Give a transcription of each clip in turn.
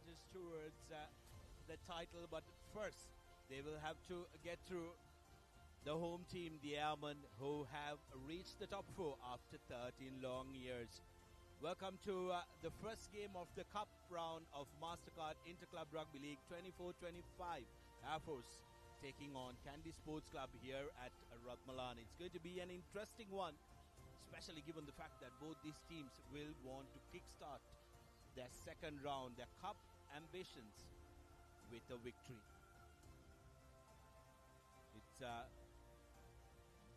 marches towards the title, but first they will have to get through the home team, the Airmen, who have reached the top four after 13 long years. Welcome to the first game of the Cup round of Mastercard Interclub Rugby League 24-25. Air Force taking on Kandy Sports Club here at Ratmalana. It's going to be an interesting one, especially given the fact that both these teams will want to kickstart their second round, their Cup ambitions, with a victory. It's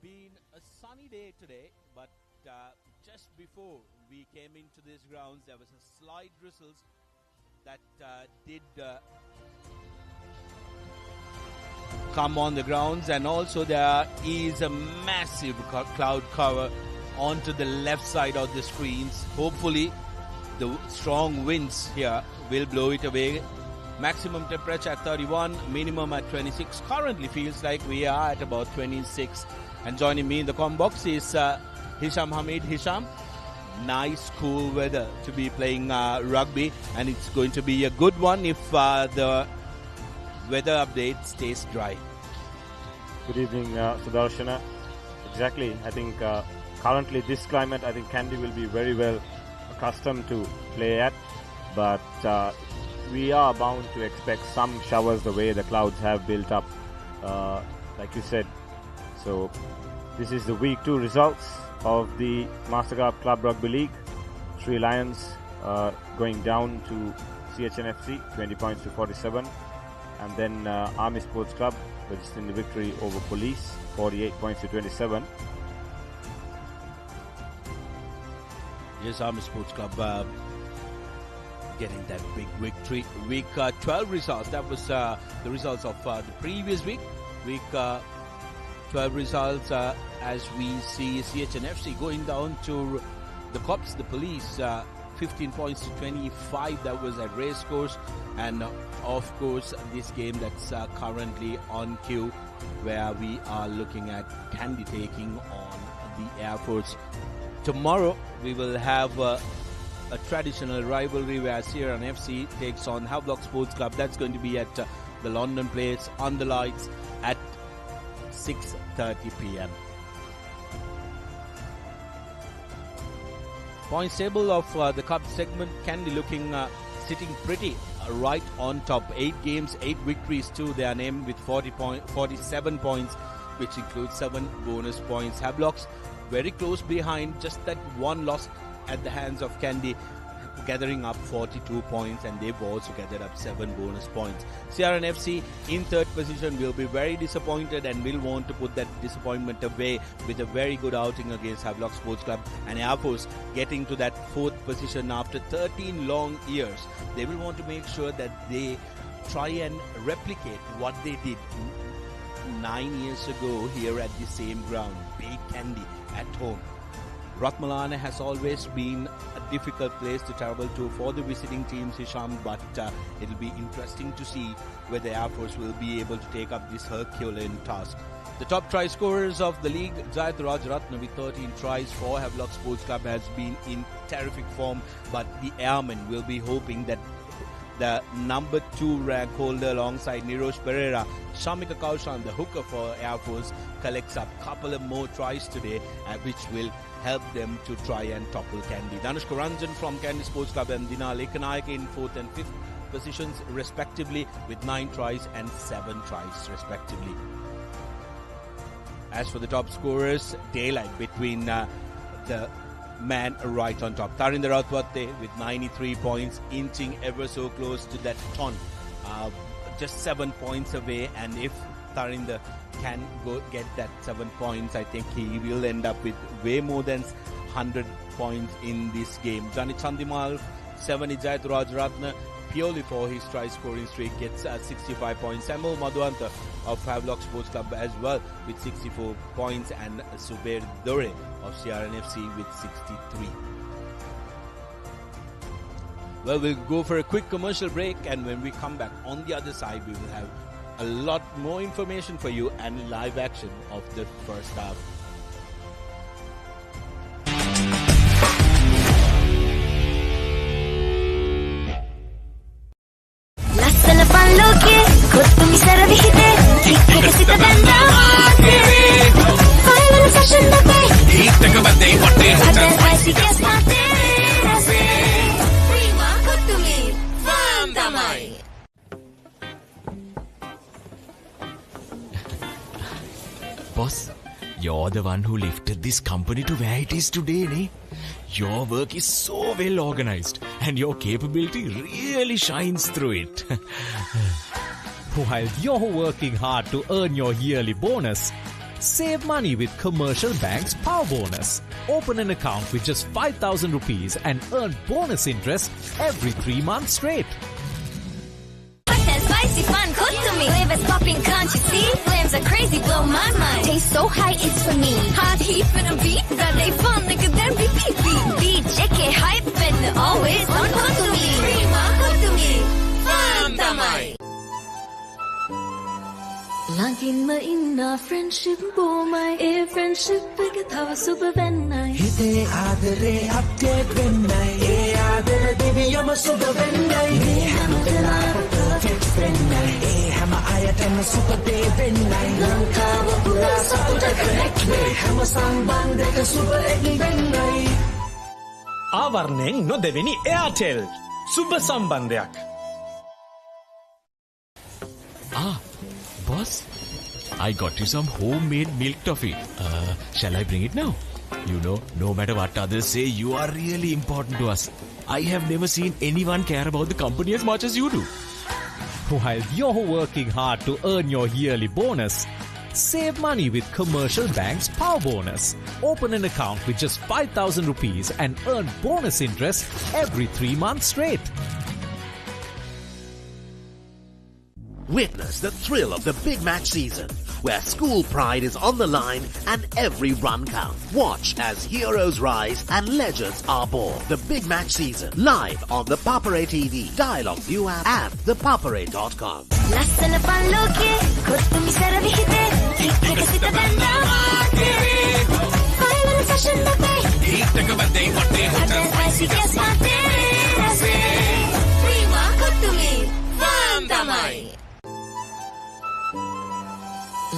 been a sunny day today, but just before we came into these grounds, there was a slight drizzles that did come on the grounds, and also there is a massive cloud cover onto the left side of the screens. Hopefully the strong winds here will blow it away. Maximum temperature at 31, minimum at 26. Currently feels like we are at about 26. And joining me in the comm box is Hisham Hamid. Hisham, nice cool weather to be playing rugby, and it's going to be a good one if the weather update stays dry. Good evening, Sudarshana. Exactly. I think currently this climate, I think Kandy will be very well accustomed to play at, but we are bound to expect some showers the way the clouds have built up, like you said. So this is the week 2 results of the Mastercard Club Rugby League. Sri Lions going down to CHNFC 20 points to 47, and then Army Sports Club registering the victory over Police 48 points to 27. Yes, Army Sports Club getting that big victory. Week 12 results, that was the results of the previous week. Week 12 results as we see CHNFC going down to the Cops, the Police, 15 points to 25. That was at Racecourse. And of course this game that's currently on queue, where we are looking at Kandy taking on the Air Force. Tomorrow we will have a traditional rivalry where Sierra FC takes on Havelock Sports Club. That's going to be at the London Place on the lights at 6:30 p.m. Points table of the Cup segment, Kandy looking sitting pretty right on top. 8 games, 8 victories to their name with 47 points, which includes 7 bonus points. Havelocks very close behind, just that one loss at the hands of Kandy, gathering up 42 points, and they've also gathered up 7 bonus points. Sierra FC in 3rd position will be very disappointed and will want to put that disappointment away with a very good outing against Havelock Sports Club. And Air Force getting to that 4th position after 13 long years. They will want to make sure that they try and replicate what they did 9 years ago here at the same ground, beat Kandy at home. Ratmalana has always been a difficult place to travel to for the visiting teams, Hisham, but it'll be interesting to see whether Air Force will be able to take up this Herculean task. The top try scorers of the league, Jayat Rajratna with 13 tries for Havelock Sports Club, has been in terrific form, but the Airmen will be hoping that the number 2 rank holder alongside Nirosh Pereira, Shamika Kaushan, the hooker for Air Force, collects up a couple of more tries today, which will help them to try and topple Kandy. Danushka Ranjan from Kandy Sports Club and Dina Lekanayake in 4th and 5th positions respectively with 9 tries and 7 tries respectively. As for the top scorers, daylight between the man right on top. Tarinder Ratwate with 93 points, inching ever so close to that ton. Just 7 points away, and if Tarinder can go get that 7 points, I think he will end up with way more than 100 points in this game. Jani Chandimal, 7 Jayat Rajratna, purely for his try scoring streak, gets 65 points. Samuel Madhuanta of Havelock Sports Club as well with 64 points, and Zubair Dore of CRNFC with 63. Well, we'll go for a quick commercial break, and when we come back on the other side, we will have a lot more information for you and live action of the first half. ලෝකේ කොත්තුමි සර විහිදේ kick එක සිත බැඳා final session අපේ Hit එක බදේ වටේ හදල් ICS පාතේ රසේ Prima කොත්තුමි farm තමයි. Boss, you're the one who lifted this company to where it is today, ne? Your work is so well organized and your capability really shines through it. While you're working hard to earn your yearly bonus, save money with Commercial Bank's Power Bonus. Open an account with just 5,000 rupees and earn bonus interest every 3 months straight. Hot and spicy fun, cook to me. Flavors popping, can't you see? Flames are crazy, blow my mind. Taste so high, it's for me. Hot heat for the beat, that they fun, nigga, then repeat. Beat, check it, hype, and always fun, cook to me. Prima, cook to me. Fun, tamai. ළඟින්ම ඉන්න friendship බොමයි ඒ friendship එක තව සුබ වෙන්නයි හිතේ ආදරේ update වෙන්නයි ඒ ආදර දෙවියම සුබ වෙන්නයි මේ හැම වෙලාවෙම perfect වෙන්නයි ඒ හැම අයටම සුබ දේ වෙන්නයි ලංකාව පුරා සතුට connect වේ හැම සම්බන්ධයක සුබ එක් වෙන්නයි ආවරණයෙන් නොදෙවෙනි Airtel සුබ සම්බන්ධයක්. Boss, I got you some homemade milk toffee. Shall I bring it now? You know, no matter what others say, you are really important to us. I have never seen anyone care about the company as much as you do. While you're working hard to earn your yearly bonus, save money with Commercial Bank's Power Bonus. Open an account with just 5,000 rupees and earn bonus interest every 3 months straight. Witness the thrill of the big match season, where school pride is on the line and every run counts. Watch as heroes rise and legends are born. The big match season, live on the Papare TV, Dialog ViU App, and ThePapare.com. ලස්සන පන් ලෝකේ කොත්තුමි සර විහිදේ kick එක සිත බැඳා final session අපේ Hit එක බදේ වටේ හදල් ICS පාතේ රසේ Prima කොත්තුමි farm තමයි.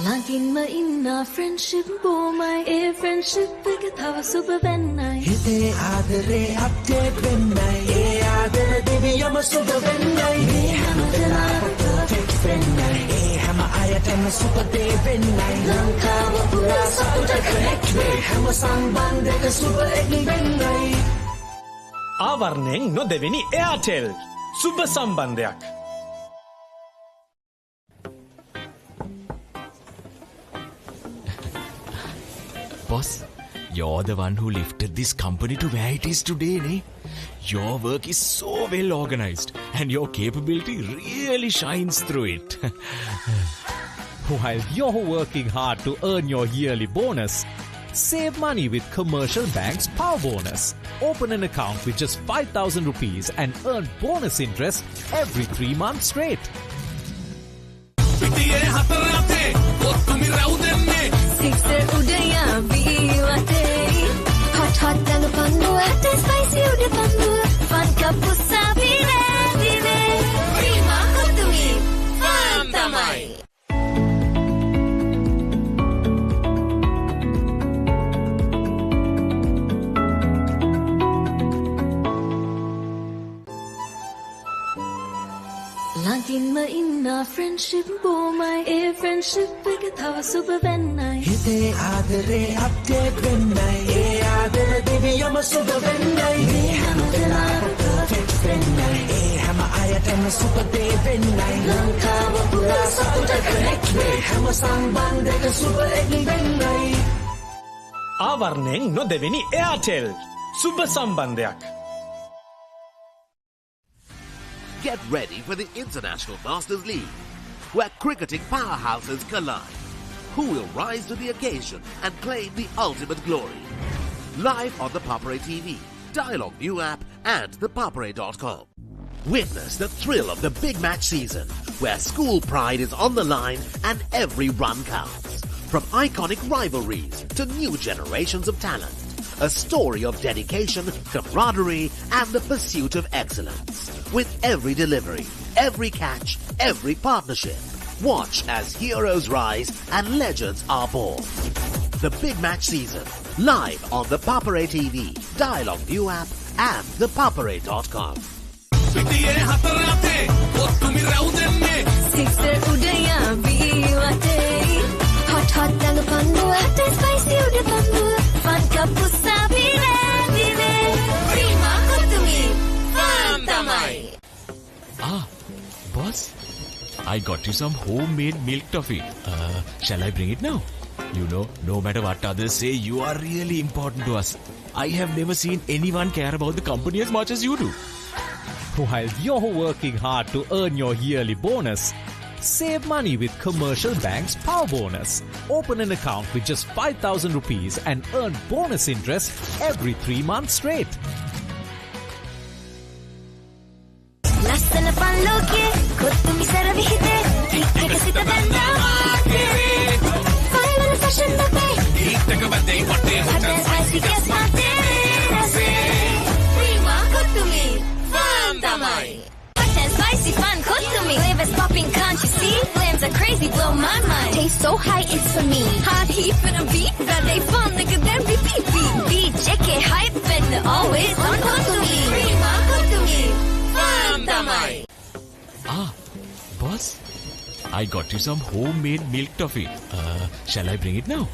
ළඟින්ම ඉන්න friendship බොමයි ඒ friendship එක තව සුබ වෙන්නයි හිතේ ආදරේ update වෙන්නයි ඒ ආදර දෙවියම සුබ වෙන්නයි මේ හැම වෙලාවෙම perfect වෙන්නයි ඒ හැම අයටම සුබ දේ වෙන්නයි ලංකාව පුරා සතුට connect වේ හැම සම්බන්ධයක සුබ එක් වෙන්නයි ආවරණයෙන් නොදෙවෙනි Airtel සුබ සම්බන්ධයක්. Boss, you're the one who lifted this company to where it is today, ne? Your work is so well organized and your capability really shines through it. While you're working hard to earn your yearly bonus, save money with Commercial Bank's Power Bonus. Open an account with just 5,000 rupees and earn bonus interest every 3 months straight. Sixer udaya biwate hot hot dang pandu hot and spicy ude pandu fun kapusa bire bire prima kottumi fam tamai. ළඟින්ම ඉන්න friendship බොමයි ඒ friendship එක තව සුබ වෙන්නයි හිතේ ආදරේ update වෙන්නයි ඒ ආදර දෙවියම සුබ වෙන්නයි මේ හැම වෙලාවෙම perfect වෙන්නයි ඒ හැම අයටම සුබ දේ වෙන්නයි ලංකාව පුරා සතුට connect වේ හැම සම්බන්ධයක සුබ එක් වෙන්නයි ආවරණයෙන් නොදෙවෙනි Airtel සුබ සම්බන්ධයක්. Get ready for the International Masters League, where cricketing powerhouses collide. Who will rise to the occasion and claim the ultimate glory? Live on the Papare TV, Dialog ViU App, and ThePapare.com. Witness the thrill of the big match season, where school pride is on the line and every run counts. From iconic rivalries to new generations of talent, a story of dedication, camaraderie, and the pursuit of excellence. with every delivery, every catch, every partnership. Watch as heroes rise and legends are born. The big match season, live on the Papare TV, Dialog ViU App and ThePapare.com. Sixer udaya ViU hot hot lang pandu hot and spicy udah pandu fun kapusa bile bile prima kutumi fun tamai. Ah, boss, I got you some homemade milk toffee. Shall I bring it now? You know, no matter what others say, you are really important to us. I have never seen anyone care about the company as much as you do. While you're working hard to earn your yearly bonus, save money with Commercial Bank's Power Bonus. Open an account with just 5,000 rupees and earn bonus interest every 3 months straight. Lasana panloke kutumi saravihite ekasita banda final fashion babe hot and spicy guess mate rase prima kutumi fun tamai. Hot and spicy fun kutumi flavors popping, can't you see? Flames are crazy, blow my mind. Taste so high, it's for me. Hot heat for the beat, that they fun nigga then repeat beat JK hype and always on kutumi prima kutumi fun tamai. Ah, boss, I got you some homemade milk toffee. Shall I bring it now?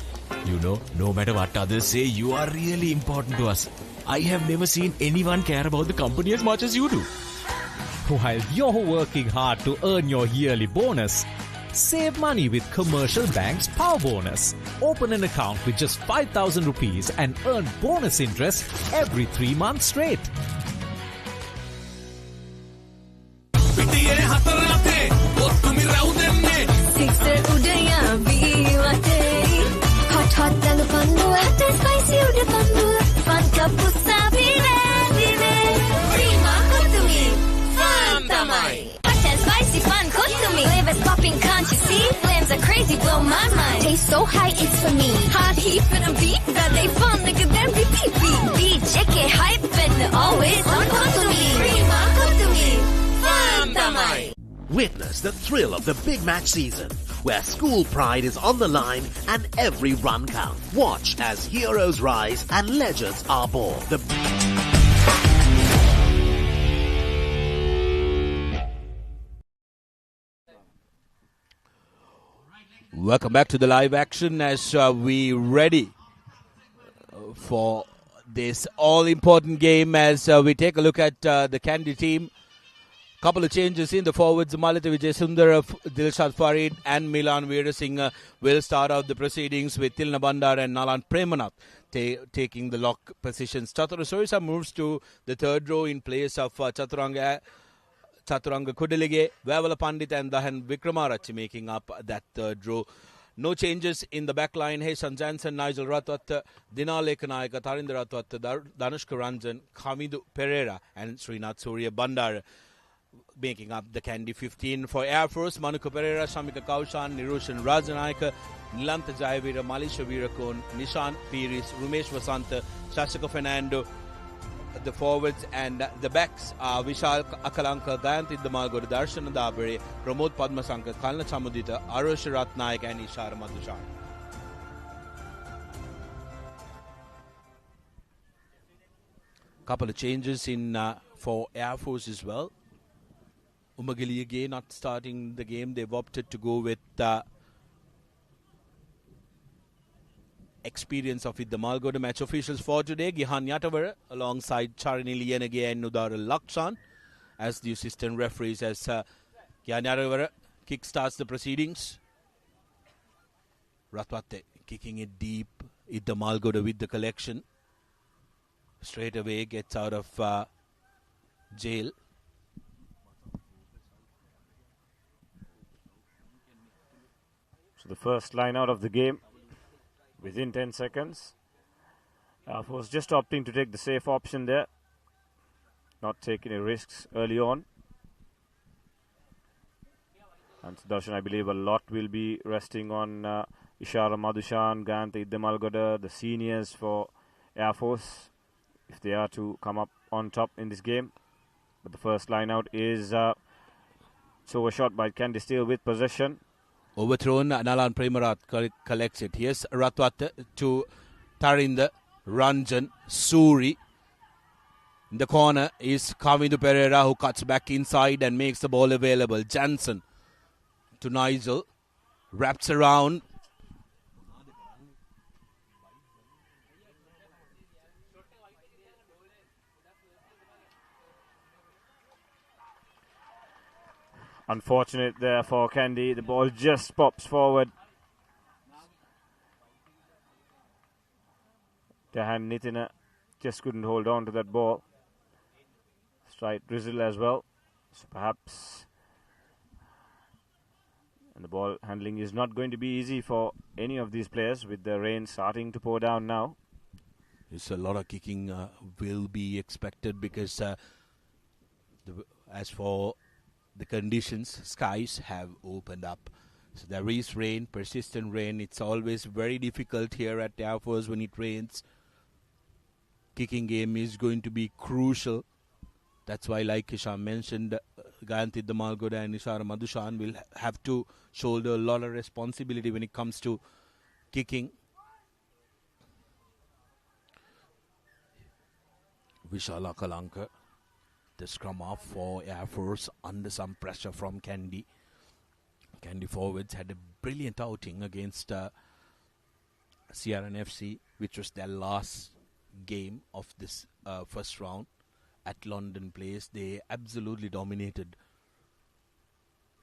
You know, no matter what others say, you are really important to us. I have never seen anyone care about the company as much as you do. While you're working hard to earn your yearly bonus, save money with Commercial Bank's Power Bonus. Open an account with just 5,000 rupees and earn bonus interest every 3 months straight. Sixer udaya ViU hot hot lang pandu hot and spicy udah pandu fun kapusa bile bile prima kutumi fun tamai. Hot and spicy fun kutumi flavors popping, can't you see? Flames are crazy, blow my mind. Taste so high, it's for me. Hot heat for the beat, that they fun nigga then repeat beat JK hype and always on kutumi prima kutumi fun tamai. Witness the thrill of the big match season, where school pride is on the line and every run counts. Watch as heroes rise and legends are born. Welcome back to the live action as we ready for this all-important game as we take a look at the Kandy team. Couple of changes in the forwards. Malita Vijayasundara, Dilshad Farid and Milan Veerasinghe will start out the proceedings with Tilna Bandar and Nalan Premanath taking the lock positions. Chatura Sorisa moves to the third row in place of Chaturanga Kudelige, Vavala Pandit and Dahan Vikramarachi making up that third row. No changes in the back line. Hasan Jansen, Nigel Ratwat, Dina Lekanayaka, Tarinder Ratwat, Danushka Ranjan, Hamidu Pereira and Srinath Surya Bandar making up the Kandy 15. For Air Force, Manuka Pereira, Shamika Kaushan, Niroshan Rajanayaka, Nilanta Jayavira, Malisha Virakon, Nishan Piris, Rumesh Vasanta, Shashika Fernando. The forwards and the backs are Vishal Akalanka, Gayanti Damalgor, Darshan Dabare, Pramod Padmasankar, Kalna Chamudita, Arush Ratnaik and Ishar Madhushan. Couple of changes in for Air Force as well. Umagili again not starting the game. They've opted to go with experience of it. The Malgoda match officials for today, Gihan Yatavara alongside Charini Lienage and Nudara Lakshan as the assistant referees as Gihan Yatavara kickstarts the proceedings. Ratwate kicking it deep. Idda Malgoda with the collection. Straight away gets out of jail. So the first line out of the game within 10 seconds. Was just opting to take the safe option there. Not taking any risks early on. And Sudarshan, I believe a lot will be resting on Ishara Madhushan, Gayanta Iddamalgoda, the seniors for Air Force, if they are to come up on top in this game. But the first line out is it's overshot by Kandy still with possession. Overthrown, Nalan Premarat collects it. Here's Ratwat to Tarinder, Ranjan, Suri. In the corner is Kavindu Pereira, who cuts back inside and makes the ball available. Jansen to Nigel, wraps around. Unfortunate there for Kandy. The ball just pops forward. Dahan Nitina just couldn't hold on to that ball. Straight drizzle as well. So perhaps. And the ball handling is not going to be easy for any of these players with the rain starting to pour down now. It's a lot of kicking will be expected because as for the conditions, skies have opened up. So there is rain, persistent rain. It's always very difficult here at the Air Force when it rains. Kicking game is going to be crucial. That's why, like Isham mentioned, Gayanthi Damalgoda and Ishara Madhushan will have to shoulder a lot of responsibility when it comes to kicking. Vishala Kalanka, the scrum off for Air Force under some pressure from Kandy. Kandy forwards had a brilliant outing against CRNFC, which was their last game of this first round at London Place. They absolutely dominated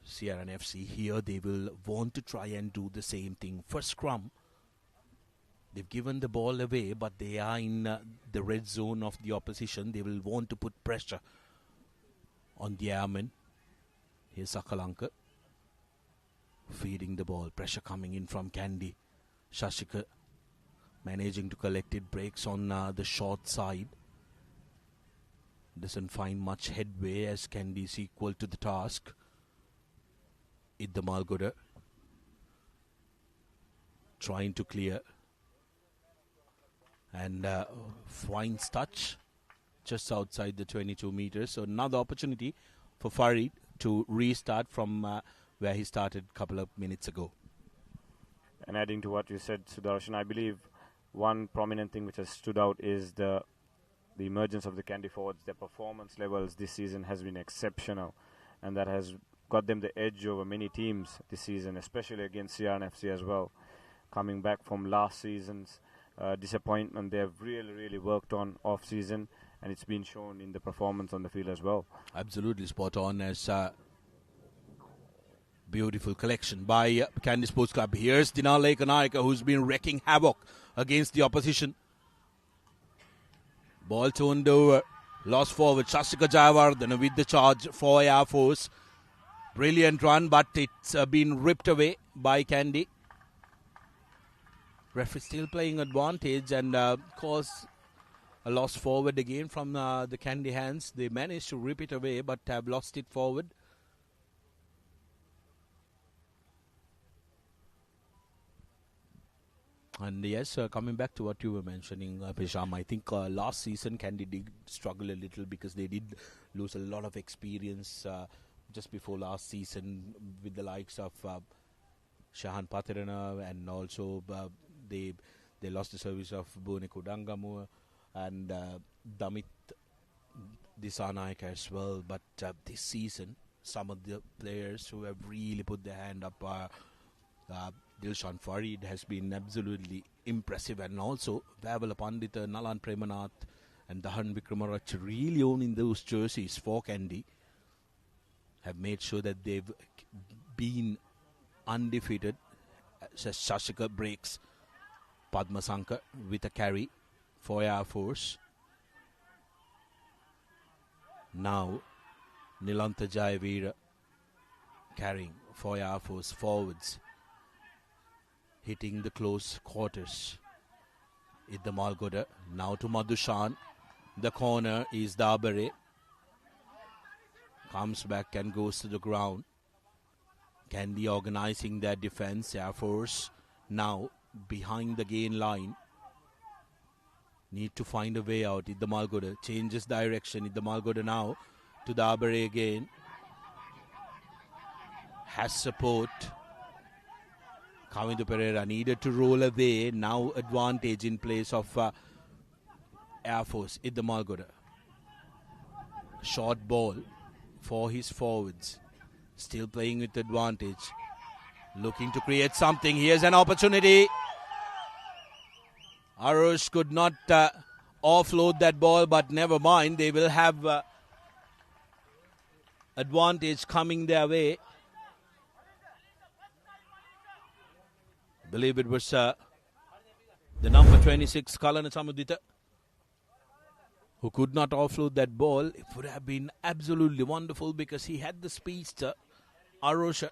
CRNFC. Here they will want to try and do the same thing. First scrum, they've given the ball away, but they are in the red zone of the opposition. They will want to put pressure on the airmen. Here's Sakalanka feeding the ball. Pressure coming in from Kandy. Shashika managing to collect it. Breaks on the short side. Doesn't find much headway as Kandy is equal to the task. Idda Malgoda trying to clear. And finds touch just outside the 22 meters. So another opportunity for Farid to restart from where he started a couple of minutes ago. And adding to what you said, Sudarshan, I believe one prominent thing which has stood out is the emergence of the Kandy forwards. Their performance levels this season has been exceptional, and that has got them the edge over many teams this season, especially against CRNFC as well. Coming back from last season's disappointment, they have really worked on off-season, and it's been shown in the performance on the field as well. Absolutely spot on as beautiful collection by Kandy Sports Club. Here's Dinale Kanayaka, who's been wrecking havoc against the opposition. Ball turned over, lost forward. Shashika Jayawardena with the charge for Air Force. Brilliant run, but it's been ripped away by Kandy. Referee still playing advantage and cause a loss forward again from the Kandy hands. They managed to rip it away but have lost it forward. And yes, coming back to what you were mentioning, Pesham, I think last season Kandy did struggle a little because they did lose a lot of experience just before last season with the likes of Shahan Patirana, and also they lost the service of Bune Kudangamu and Damit Disanaik as well. But this season, some of the players who have really put their hand up are Dilshan Farid has been absolutely impressive, and also Vavala Pandita, Nalan Premanath and Dahan Vikramarach really owning those jerseys for Kandy have made sure that they've been undefeated. Shashika breaks Padma Sankar with a carry for Air Force. Now Nilantha Jayavira carrying for Air Force forwards, hitting the close quarters. Idda Malgoda now to Madhushan. The corner is Dabare. Comes back and goes to the ground. Kandy organizing their defense. Air Force now behind the gain line. Need to find a way out. Idda Malgoda changes direction. Idda Malgoda now to the Papare again. Has support. Kavindu Pereira needed to roll away. Now advantage in place of Air Force in the Malgoda. Short ball for his forwards. Still playing with advantage. Looking to create something. Here's an opportunity. Arush could not offload that ball, but never mind. They will have advantage coming their way. I believe it was the number 26, Kalana Samudita, who could not offload that ball. It would have been absolutely wonderful because he had the speedster. Arush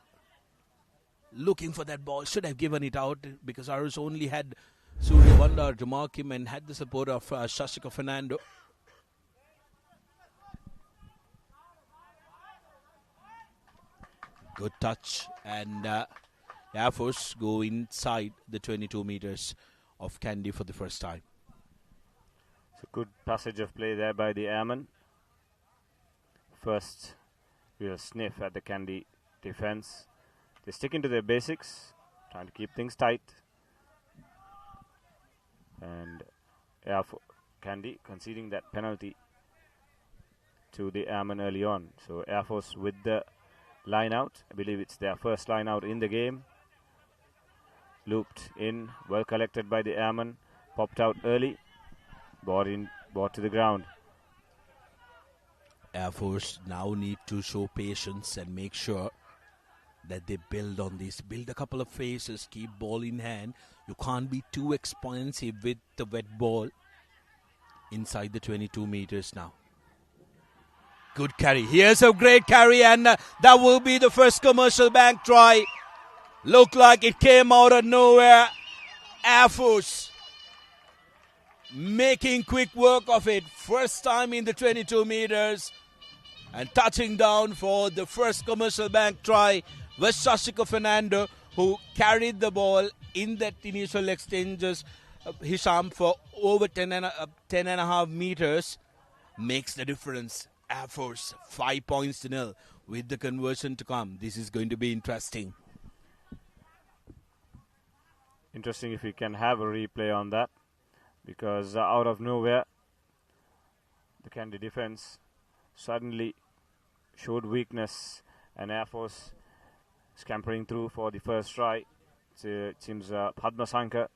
looking for that ball, should have given it out because Arush only had Surya Bandar to mark him and had the support of Shashika Fernando. Good touch, and Air Force go inside the 22 meters of Kandy for the first time. It's a good passage of play there by the Airmen. First, real sniff at the Kandy defense. They stick into their basics, trying to keep things tight. And Kandy conceding that penalty to the Airmen early on. So Air Force with the line out. I believe it's their first line out in the game. Looped in, well collected by the Airmen. Popped out early. Brought to the ground. Air Force now need to show patience and make sure that they build on this. Build a couple of phases, keep ball in hand. You can't be too expansive with the wet ball inside the 22 meters now. Good carry. Here's a great carry, and that will be the first commercial bank try. Looked like it came out of nowhere. Air Force making quick work of it. First time in the 22 meters. And touching down for the first commercial bank try was Shashika Fernando, who carried the ball in that initial exchanges. Hisham for over 10 and a half meters. Makes the difference. Air Force 5 points to 0 with the conversion to come. This is going to be interesting. Interesting if we can have a replay on that, because out of nowhere the Kandy defense suddenly showed weakness, and Air Force scampering through for the first try. It seems Padma Sankar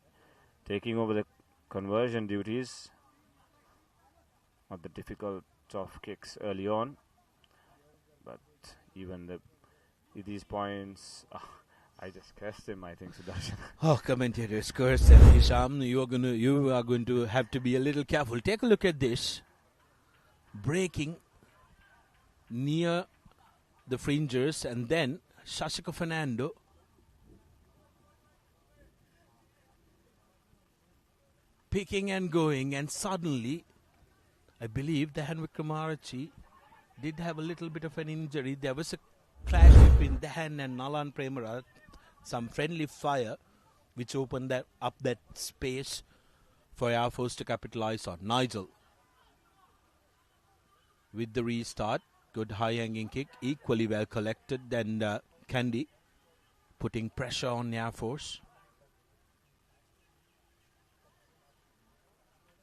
taking over the conversion duties. Not the difficult of kicks early on, but even these points, I just cursed him, I think, Sudarshan. Oh, commentators cursed, and Hisham, you are going to have to be a little careful. Take a look at this. Breaking near the fringers, and then Shashika Fernando picking and going, and suddenly I believe the Dahan Wickramarachchi did have a little bit of an injury. There was a clash between Dahan and Nalan Premara, some friendly fire, which opened up that space for Air Force to capitalize on. Nigel with the restart. Good high-hanging kick, equally well collected, and Kandy putting pressure on Air Force.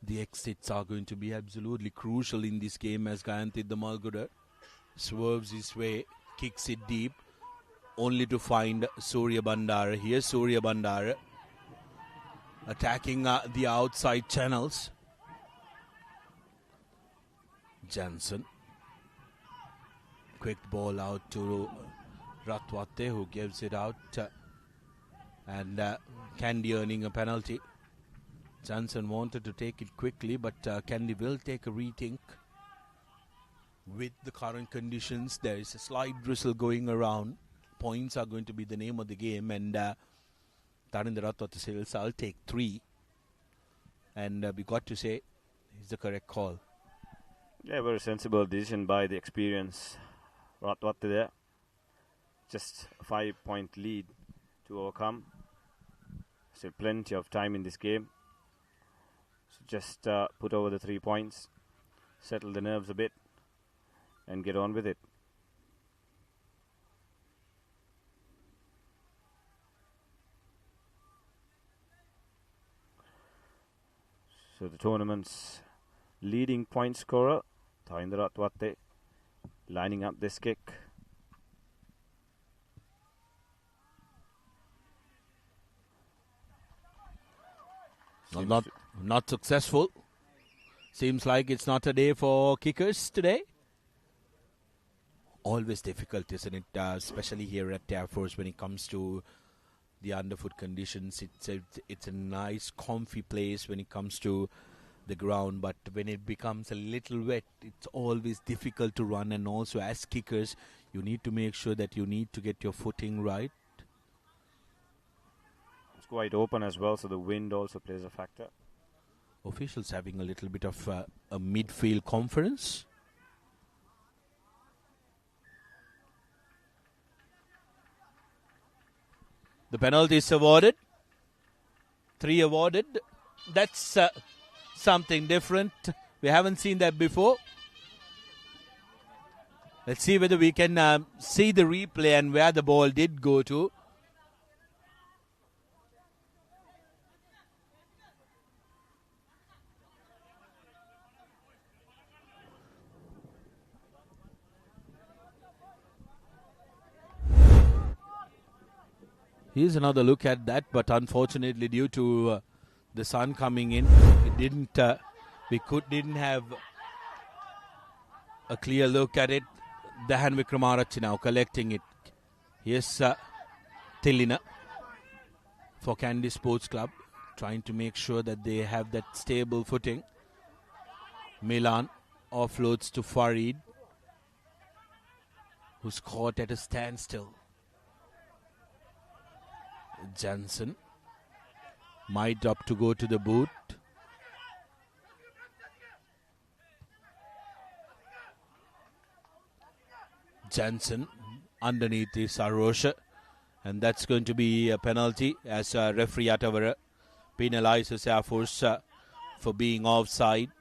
The exits are going to be absolutely crucial in this game as Gayanthi Malgoda swerves his way, kicks it deep, only to find Surya Bandara. Here's Surya Bandara attacking the outside channels. Jansen. Quick ball out to Ratwate, who gives it out, and Kandy earning a penalty. Jansen wanted to take it quickly, but Kandy will take a rethink. With the current conditions, there is a slight drizzle going around. Points are going to be the name of the game, and Tarindra Ratwate says, I'll take 3. And we got to say, it's the correct call. Yeah, very sensible decision by the experienced Ratwate there. Just a 5-point lead to overcome. Still plenty of time in this game. So just put over the 3 points, settle the nerves a bit, and get on with it. So the tournament's leading point scorer, Thainda Ratwatte, lining up this kick. Not successful. Seems like it's not a day for kickers today. Always difficult, isn't it? Especially here at Air Force when it comes to the underfoot conditions. It's a nice, comfy place when it comes to the ground. But when it becomes a little wet, it's always difficult to run. And also as kickers, you need to make sure that you need to get your footing right. It's quite open as well, so the wind also plays a factor. Officials having a little bit of a midfield conference. The penalty is awarded. 3 awarded. That's something different. We haven't seen that before. Let's see whether we can see the replay and where the ball did go to. Here's another look at that, but unfortunately, due to the sun coming in, it didn't. Didn't have a clear look at it. Dahan Wickramarachchi now collecting it. Here's Tillina for Kandy Sports Club, trying to make sure that they have that stable footing. Milan offloads to Farid, who's caught at a standstill. Jansen might up to go to the boot. Jansen underneath is Arosha, and that's going to be a penalty as referee Atavara penalizes Air Force for being offside.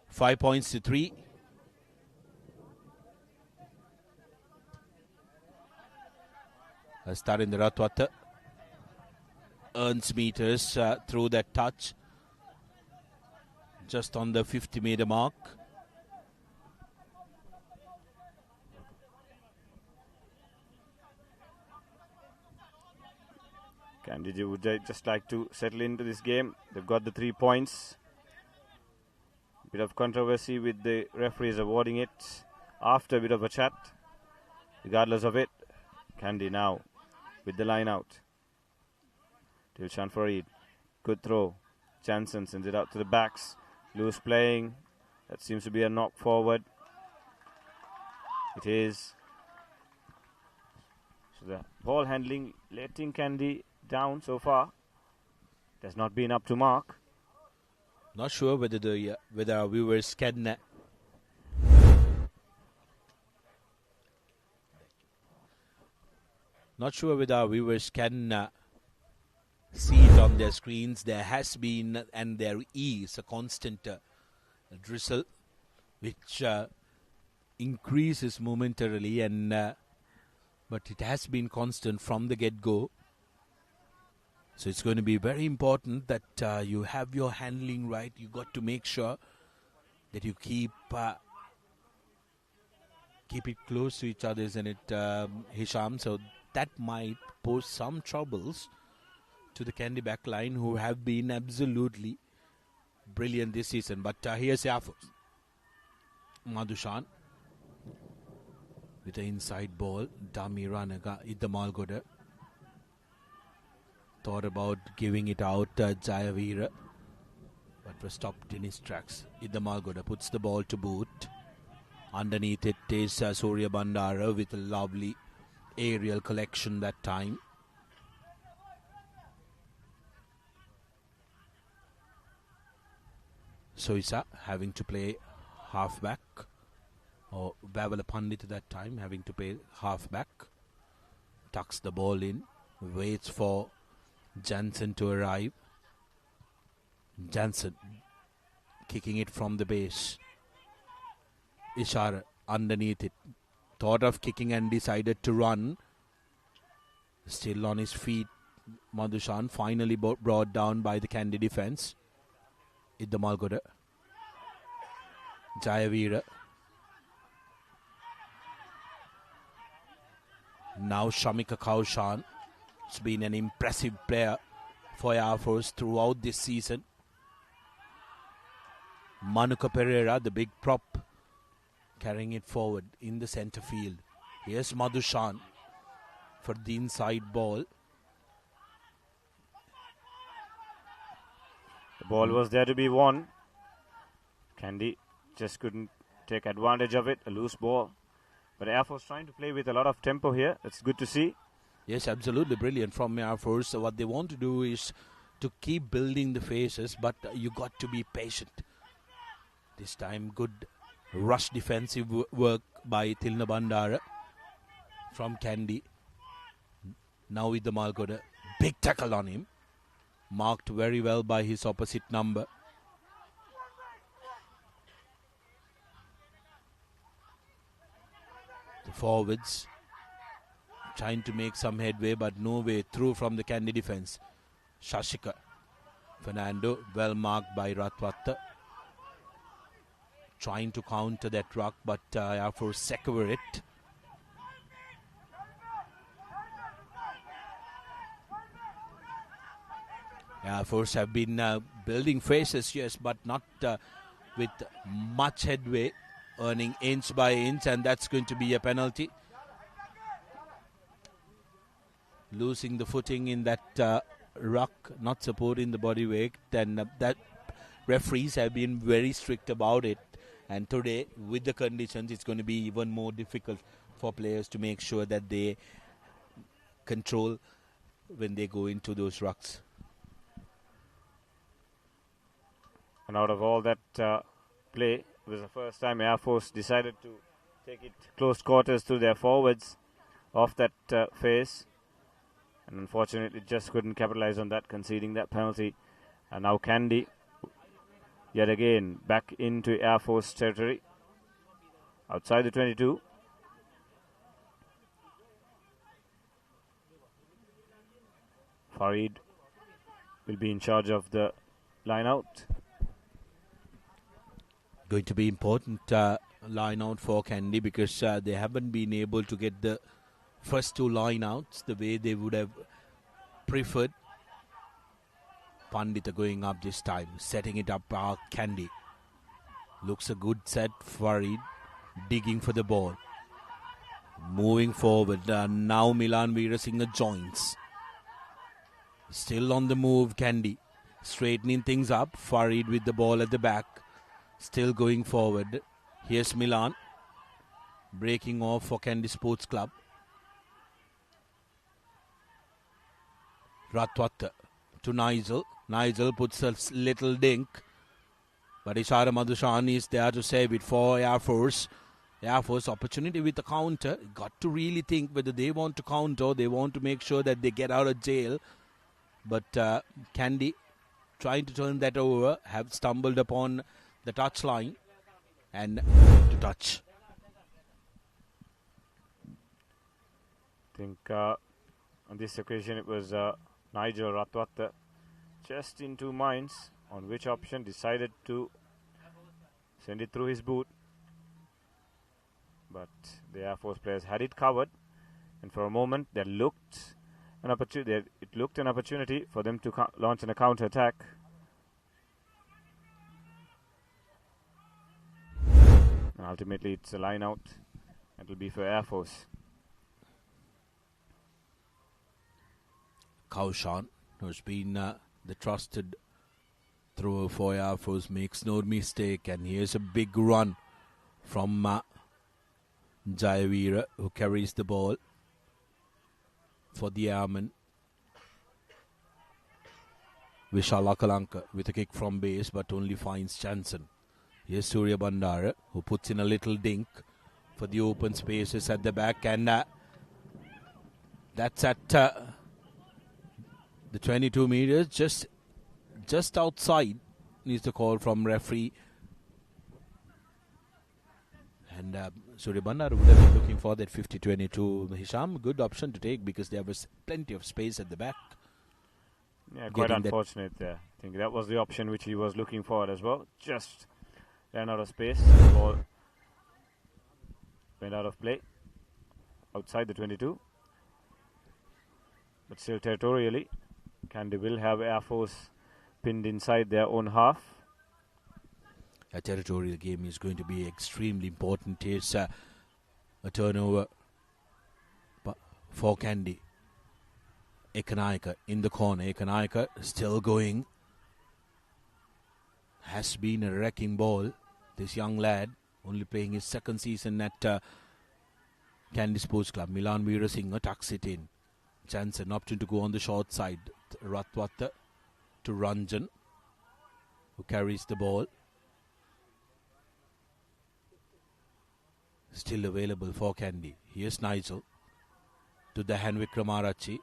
Five points to 3. Thainda Ratwatte earns meters through that touch just on the 50-meter mark. Kandy would just like to settle into this game. They've got the 3 points. Bit of controversy with the referees awarding it after a bit of a chat. Regardless of it, Kandy now with the line out. Dilshan Farid, good throw. Jansen sends it out to the backs. Loose playing. That seems to be a knock forward. It is. So the ball handling letting Kandy down so far. It has not been up to mark. Not sure whether whether our viewers can see it on their screens. There has been and there is a constant drizzle, which increases momentarily, and but it has been constant from the get-go. So it's going to be very important that you have your handling right. You got to make sure that you keep it close to each other, isn't it, Hisham? So that might pose some troubles to the Kandy back line, who have been absolutely brilliant this season. But here's Air Force. Madhushan with the inside ball. Dami Ranaga, Iddamalgoda. Thought about giving it out Jayavira, but was stopped in his tracks. Iddamalgoda puts the ball to boot. Underneath it is Surya Bandara with a lovely aerial collection that time. Soisa having to play halfback, or Bavala Pandit at that time having to play halfback. tucks the ball in, waits for Jansen to arrive. Jansen kicking it from the base. Ishara underneath it. Thought of kicking and decided to run. Still on his feet. Madhushan finally brought down by the Kandy defense. Idda Malgoda. Jayavira. Now Shamika Kaushan. It's been an impressive player for Air Force throughout this season. Manuka Pereira, the big prop, carrying it forward in the center field. Here's Madhushan for the inside ball. The ball was there to be won. Kandy just couldn't take advantage of it. A loose ball. But Air Force trying to play with a lot of tempo here. It's good to see. Yes, absolutely brilliant from Air Force. So what they want to do is to keep building the phases, but you got to be patient. This time, good rush defensive work by Tilna Bandara from Kandy. Now with the Malgoda. Big tackle on him. Marked very well by his opposite number. The forwards trying to make some headway, but no way through from the Kandy defense. Shashika. Fernando, well marked by Ratwatta. Trying to counter that ruck, but Air Force secure it. Air Force have been building phases, yes, but not with much headway, earning inch by inch, and that's going to be a penalty. Losing the footing in that ruck, not supporting the body weight, and that referees have been very strict about it. And today, with the conditions, it's going to be even more difficult for players to make sure that they control when they go into those rucks. And out of all that play, it was the first time Air Force decided to take it close quarters to their forwards off that phase. And unfortunately, just couldn't capitalize on that, conceding that penalty. And now Kandy, yet again, back into Air Force territory. Outside the 22. Farid will be in charge of the line out. Going to be important line out for Kandy because they haven't been able to get the first two line outs the way they would have preferred. Pandita going up this time, setting it up. Kandy looks a good set. Farid digging for the ball, moving forward. Now Milan Veerasinghe joins. Still on the move, Kandy straightening things up. Farid with the ball at the back, still going forward. Here's Milan breaking off for Kandy Sports Club. Ratwatta to Nigel. Nigel puts a little dink, but Ishara Madhushan is there to save it for Air Force. Air Force opportunity with the counter. Got to really think whether they want to counter or they want to make sure that they get out of jail. But Kandy trying to turn that over, have stumbled upon the touch line and to touch. I think on this occasion it was Nigel Ratwatta just in two minds on which option, decided to send it through his boot. But the Air Force players had it covered, and for a moment there looked an opportunity. It looked an opportunity for them to launch a counter attack. And ultimately, it's a line out. It will be for Air Force. Kaushan, who's been the trusted thrower for Air Force, makes no mistake, and here's a big run from Jayavira, who carries the ball for the Airmen. Vishal Akalanka with a kick from base, but only finds Jansen. Here's Surya Bandara, who puts in a little dink for the open spaces at the back, and That's at the 22 meters, just outside is the call from referee. And Surya Bandar would have been looking for that 50-22. Hisham, good option to take because there was plenty of space at the back. Yeah, quite unfortunate there. I think that was the option which he was looking for as well. Just ran out of space. The ball went out of play. Outside the 22. But still territorially, Kandy will have Air Force pinned inside their own half. A territorial game is going to be extremely important. It's a turnover for Kandy. Ekanaika in the corner. Ekanaika still going. Has been a wrecking ball. This young lad only playing his second season at Kandy Sports Club. Milan Veerasinghe tucks it in. Jansen opting to go on the short side. Ratwata to Ranjan, who carries the ball. Still available for Kandy. Here's Nigel to Dahan Wickramarachchi.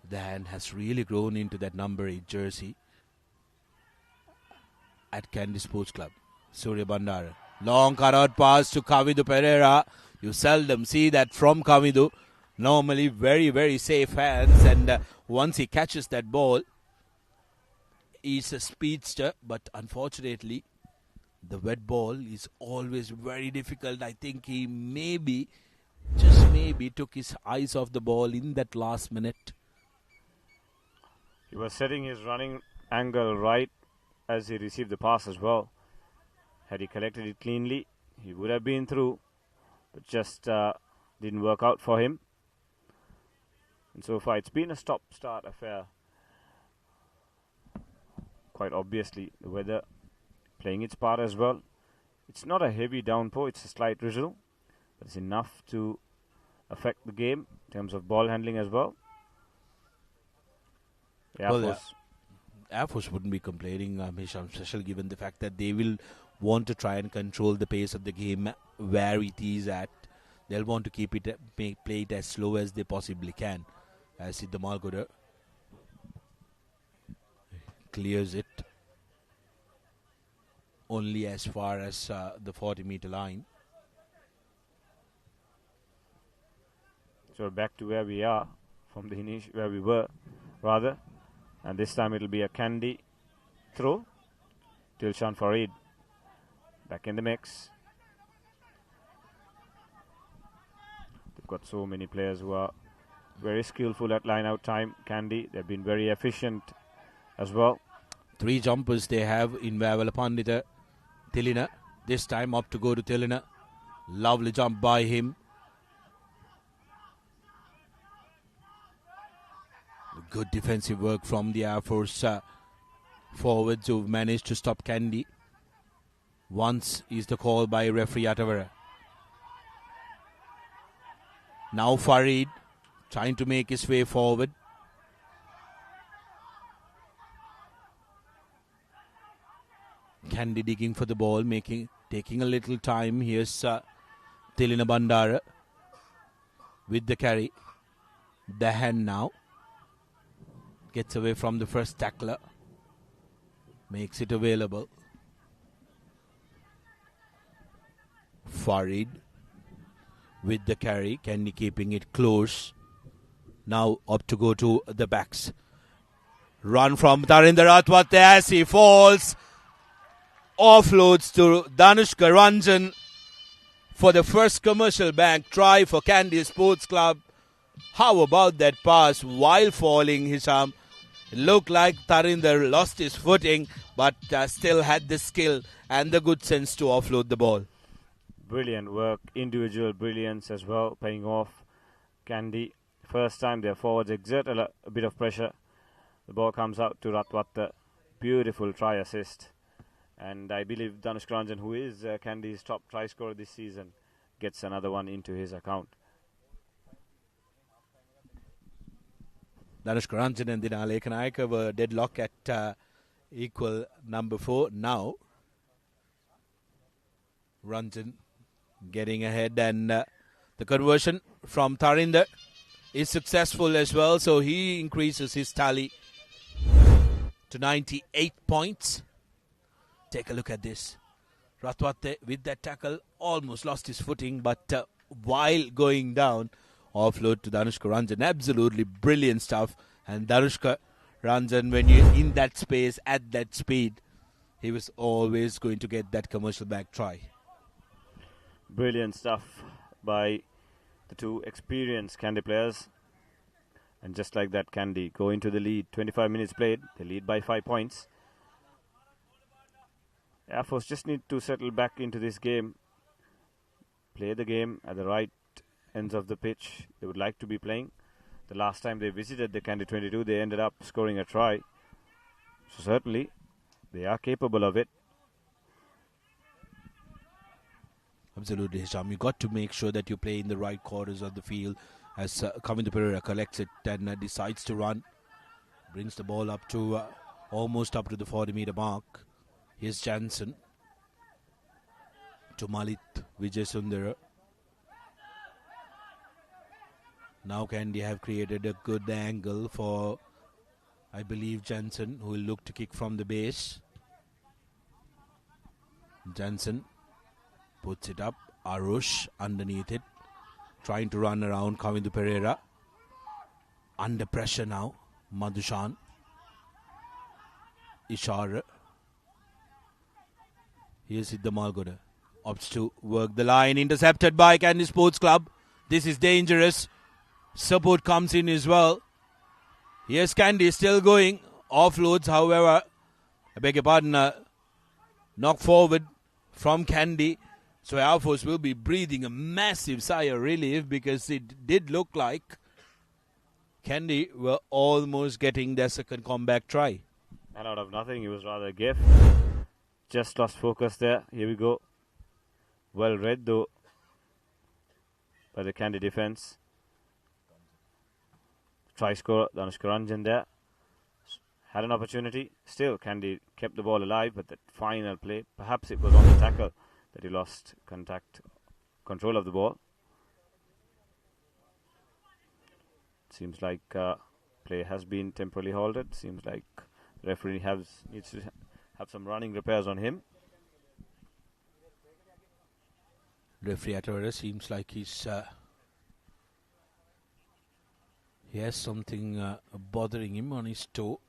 Dahan has really grown into that number 8 jersey at Kandy Sports Club. Surya Bandara. Long cut-out pass to Kavidu Pereira. You seldom see that from Kavidu. Normally very, very safe hands. And once he catches that ball, he's a speedster. But unfortunately, the wet ball is always very difficult. I think he maybe, just maybe, took his eyes off the ball in that last minute. He was setting his running angle right as he received the pass as well. Had he collected it cleanly, he would have been through, but just didn't work out for him. And so far, it's been a stop-start affair. Quite obviously, the weather playing its part as well. It's not a heavy downpour, it's a slight drizzle, but it's enough to affect the game in terms of ball handling as well. Air Force wouldn't be complaining, Hisham, especially given the fact that they will want to try and control the pace of the game where it is at. They'll want to keep it, play it as slow as they possibly can. As Siddha Malgoda clears it only as far as the 40-meter line. So back to where we are from the where we were, rather. And this time it'll be a Kandy throw. Dilshan Farid back in the mix. They've got so many players who are very skillful at line-out time. Kandy, they've been very efficient as well. 3 jumpers they have in Vavalapandita. Tilina, this time up to go to Tilina. Lovely jump by him. Good defensive work from the Air Force forwards who've managed to stop Kandy. Once is the call by referee Atavara. Now Farid trying to make his way forward. Kandy digging for the ball, taking a little time. Here's Tilina Bandara with the carry. Dahan now gets away from the first tackler, makes it available. Farid with the carry, Kandy keeping it close. Now up to go to the backs. Run from Tarinder Ratwate as he falls. Offloads to Danushka Ranjan for the first commercial bank try for Kandy Sports Club. How about that pass while falling, Hisham? It looked like Tarinder lost his footing, but still had the skill and the good sense to offload the ball. Brilliant work, individual brilliance as well, paying off. Kandy, first time their forwards exert a bit of pressure. The ball comes out to Ratwata. Beautiful try assist. And I believe Danush Ranjan, who is Kandy's top try scorer this season, gets another one into his account. Danush Ranjan and Dinale Kanayaka were deadlock at equal number 4. Now, Ranjan getting ahead, and The conversion from Tharinder is successful as well, so he increases his tally to 98 points. Take a look at this. Ratwate with that tackle almost lost his footing, but while going down, offload to Danushka Ranjan. Absolutely brilliant stuff. And Danushka Ranjan, when you're in that space at that speed, he was always going to get that commercial back try. Brilliant stuff by the two experienced Kandy players. And just like that, Kandy go into the lead. 25 minutes played. They lead by 5 points. Air Force just need to settle back into this game. Play the game at the right ends of the pitch. They would like to be playing. The last time they visited the Kandy 22, they ended up scoring a try. So certainly, they are capable of it. Absolutely, Hisham. You got to make sure that you play in the right corners of the field as Kavindu Pereira collects it and decides to run. Brings the ball up to almost up to the 40-meter mark. Here's Jansen to Malit Vijay Sundara. Now Kandy have created a good angle for, I believe, Jansen, who will look to kick from the base. Jansen puts it up. Arush underneath it, trying to run around Kavindu Pereira. Under pressure now, Madhushan. Ishara. Here's Siddha Malgoda. Opts to work the line. Intercepted by Kandy Sports Club. This is dangerous. Support comes in as well. Here's Kandy still going. Offloads, however. I beg your pardon. Knock forward from Kandy. So Air Force will be breathing a massive sigh of relief because it did look like Kandy were almost getting their second comeback try. And out of nothing, it was rather a gift. Just lost focus there. Here we go. Well read though by the Kandy defense. Try score, Danushka Ranjan there. Had an opportunity. Still, Kandy kept the ball alive, but that final play, perhaps it was on the tackle that he lost control of the ball. Seems like play has been temporarily halted. Seems like the referee needs to have some running repairs on him. Referee Atawara seems like he has something bothering him on his toe.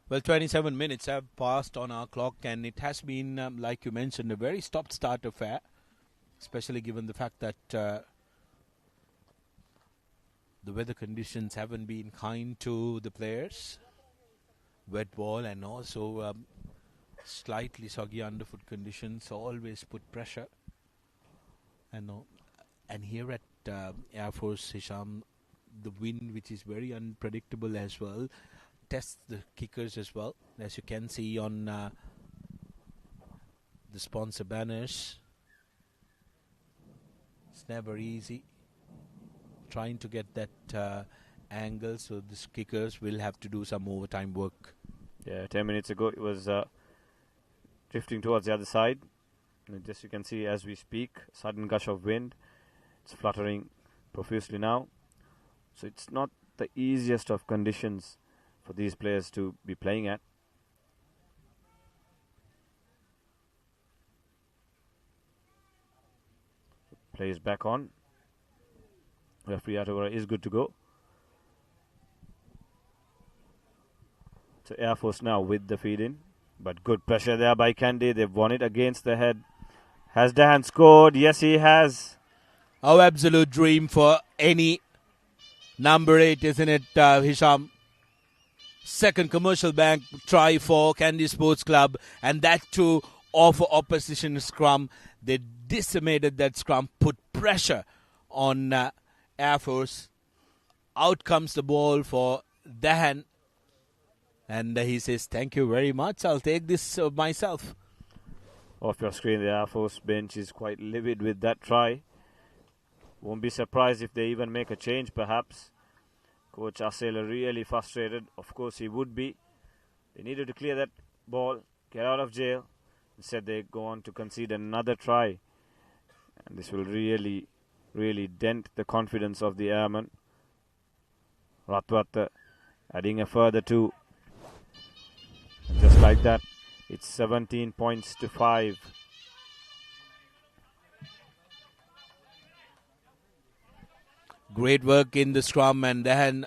Well, 27 minutes have passed on our clock, and it has been, like you mentioned, a very stop-start affair, especially given the fact that the weather conditions haven't been kind to the players. Wet ball and also slightly soggy underfoot conditions always put pressure. And here at Air Force, Hisham, the wind, which is very unpredictable as well, tests the kickers as well, as you can see on the sponsor banners. It's never easy trying to get that angle, so the kickers will have to do some overtime work. Yeah, 10 minutes ago it was drifting towards the other side. And just you can see as we speak, sudden gush of wind. It's fluttering profusely now. So it's not the easiest of conditions for these players to be playing at. Play is back on. Referee Atawara is good to go. So Air Force now with the feed in. But good pressure there by Kandy. They've won it against the head. Has Dahan scored? Yes, he has. Our absolute dream for any number 8, isn't it, Hisham? Second commercial bank try for Kandy Sports Club, and that too off opposition scrum. They decimated that scrum, put pressure on Air Force. Out comes the ball for Dahan, and he says, "Thank you very much. I'll take this myself." Off your screen, the Air Force bench is quite livid with that try. Won't be surprised if they even make a change, perhaps. Coach Asela really frustrated. Of course he would be. They needed to clear that ball, get out of jail. Instead they go on to concede another try. And this will really, really dent the confidence of the airmen. Ratwat adding a further 2. And just like that, it's 17 points to 5. Great work in the scrum, and then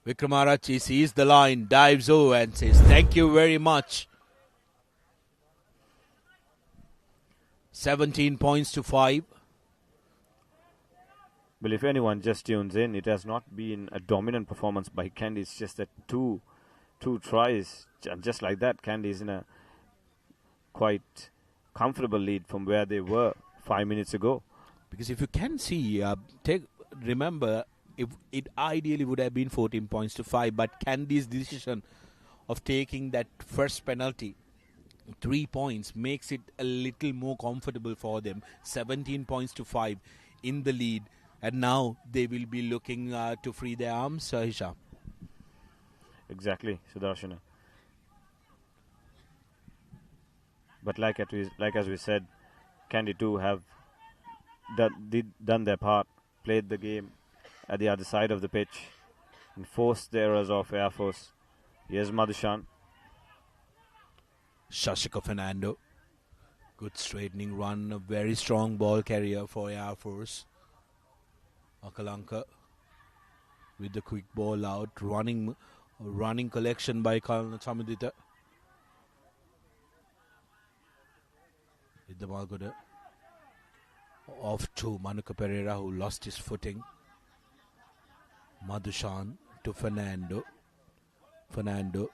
Vikramarachi sees the line, dives over and says, thank you very much. 17 points to 5. Well, if anyone just tunes in, it has not been a dominant performance by Kandy. It's just that two tries. And just like that, Kandy is in a quite comfortable lead from where they were 5 minutes ago. Because if you can see, remember, if it ideally would have been 14 points to 5, but Kandy's decision of taking that first penalty, 3 points, makes it a little more comfortable for them. 17 points to 5 in the lead, and now they will be looking to free their arms, Hisham. Exactly, Sudarshana. But like as we said, Kandy too have done their part, played the game at the other side of the pitch and forced the errors of Air Force. Here's Madhushan. Shashika Fernando. Good straightening run, a very strong ball carrier for Air Force. Akalanka with the quick ball out, running collection by Kalna Samadita. With the ball good off to Manuka Pereira, who lost his footing. Madhushan to Fernando. Fernando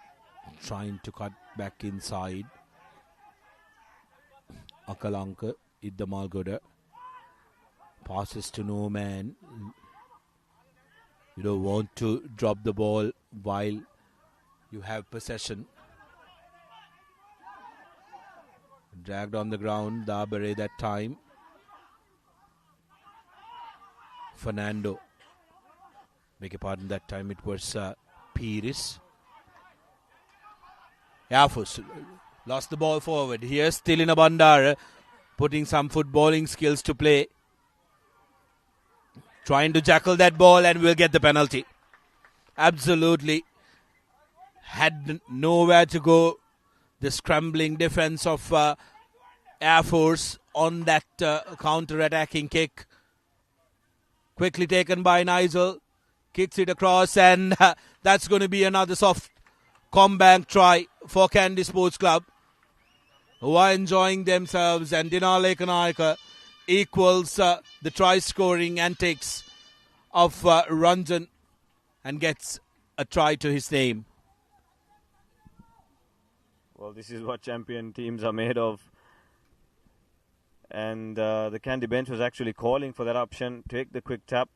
trying to cut back inside. Akalanka Idda Malgoda passes to no man. You don't want to drop the ball while you have possession. Dragged on the ground, Dabare that time. Fernando. Beg your pardon, that time it was Pires. Air Force lost the ball forward. Here's Tilina Bandara putting some footballing skills to play. Trying to jackal that ball and will get the penalty. Absolutely had nowhere to go. The scrambling defense of Air Force on that counter-attacking kick. Quickly taken by Nigel. Kicks it across, and that's going to be another soft comeback try for Kandy Sports Club, who are enjoying themselves, and Dinale Kanayaka equals the try-scoring antics of Ranjan and gets a try to his name. Well, this is what champion teams are made of. And the Kandy bench was actually calling for that option. Take the quick tap.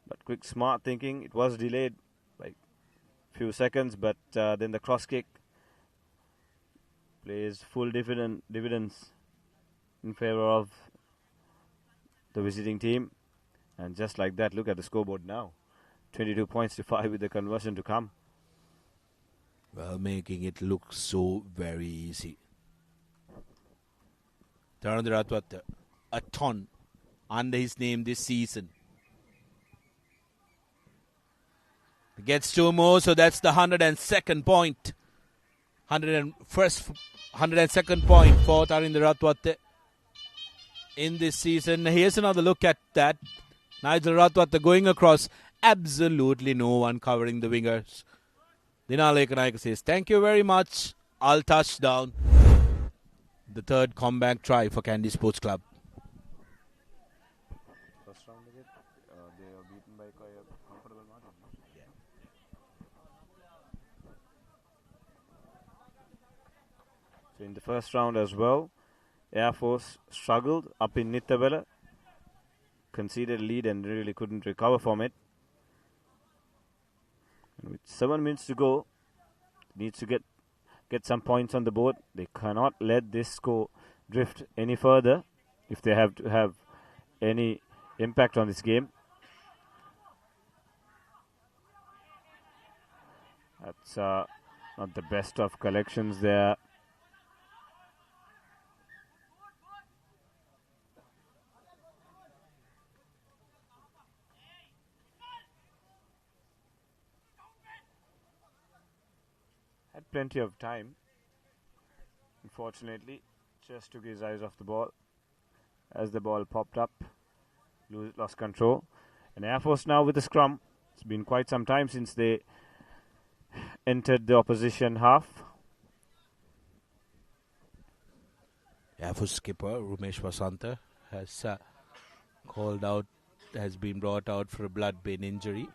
But quick smart thinking. It was delayed by a few seconds. But then the cross kick plays full dividends in favor of the visiting team. And just like that, look at the scoreboard now. 22 points to 5 with the conversion to come. Well, making it look so very easy. Tarandaratwat, a ton under his name this season. He gets 2 more, so that's the 102nd point. 102nd point for Tarandaratwat in this season. Here's another look at that. Nigel Ratwat going across. Absolutely no one covering the wingers. Dinale Kanayaka says, thank you very much. I'll touch down. The third comeback try for Kandy Sports Club. First round of it, they are beaten by a comfortable margin. Yeah. So in the first round as well, Air Force struggled up in Nittavela, conceded a lead and really couldn't recover from it. And with 7 minutes to go, needs to get some points on the board. They cannot let this score drift any further if they have to have any impact on this game. That's not the best of collections there. Had plenty of time. Unfortunately, just took his eyes off the ball. As the ball popped up, lost control. And Air Force now with the scrum. It's been quite some time since they entered the opposition half. Air Force skipper Rumesh Vasanta has called out, has been brought out for a blood vein injury.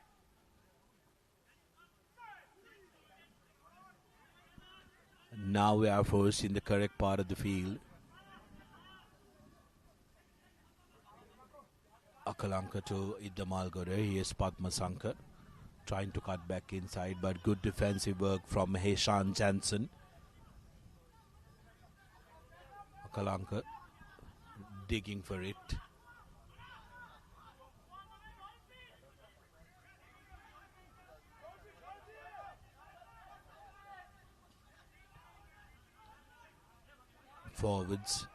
Now Air Force in the correct part of the field. Akalanka to Iddamalgode. He is Padma Sankar trying to cut back inside, but good defensive work from Heshan Jansen. Akalanka digging for it. Forwards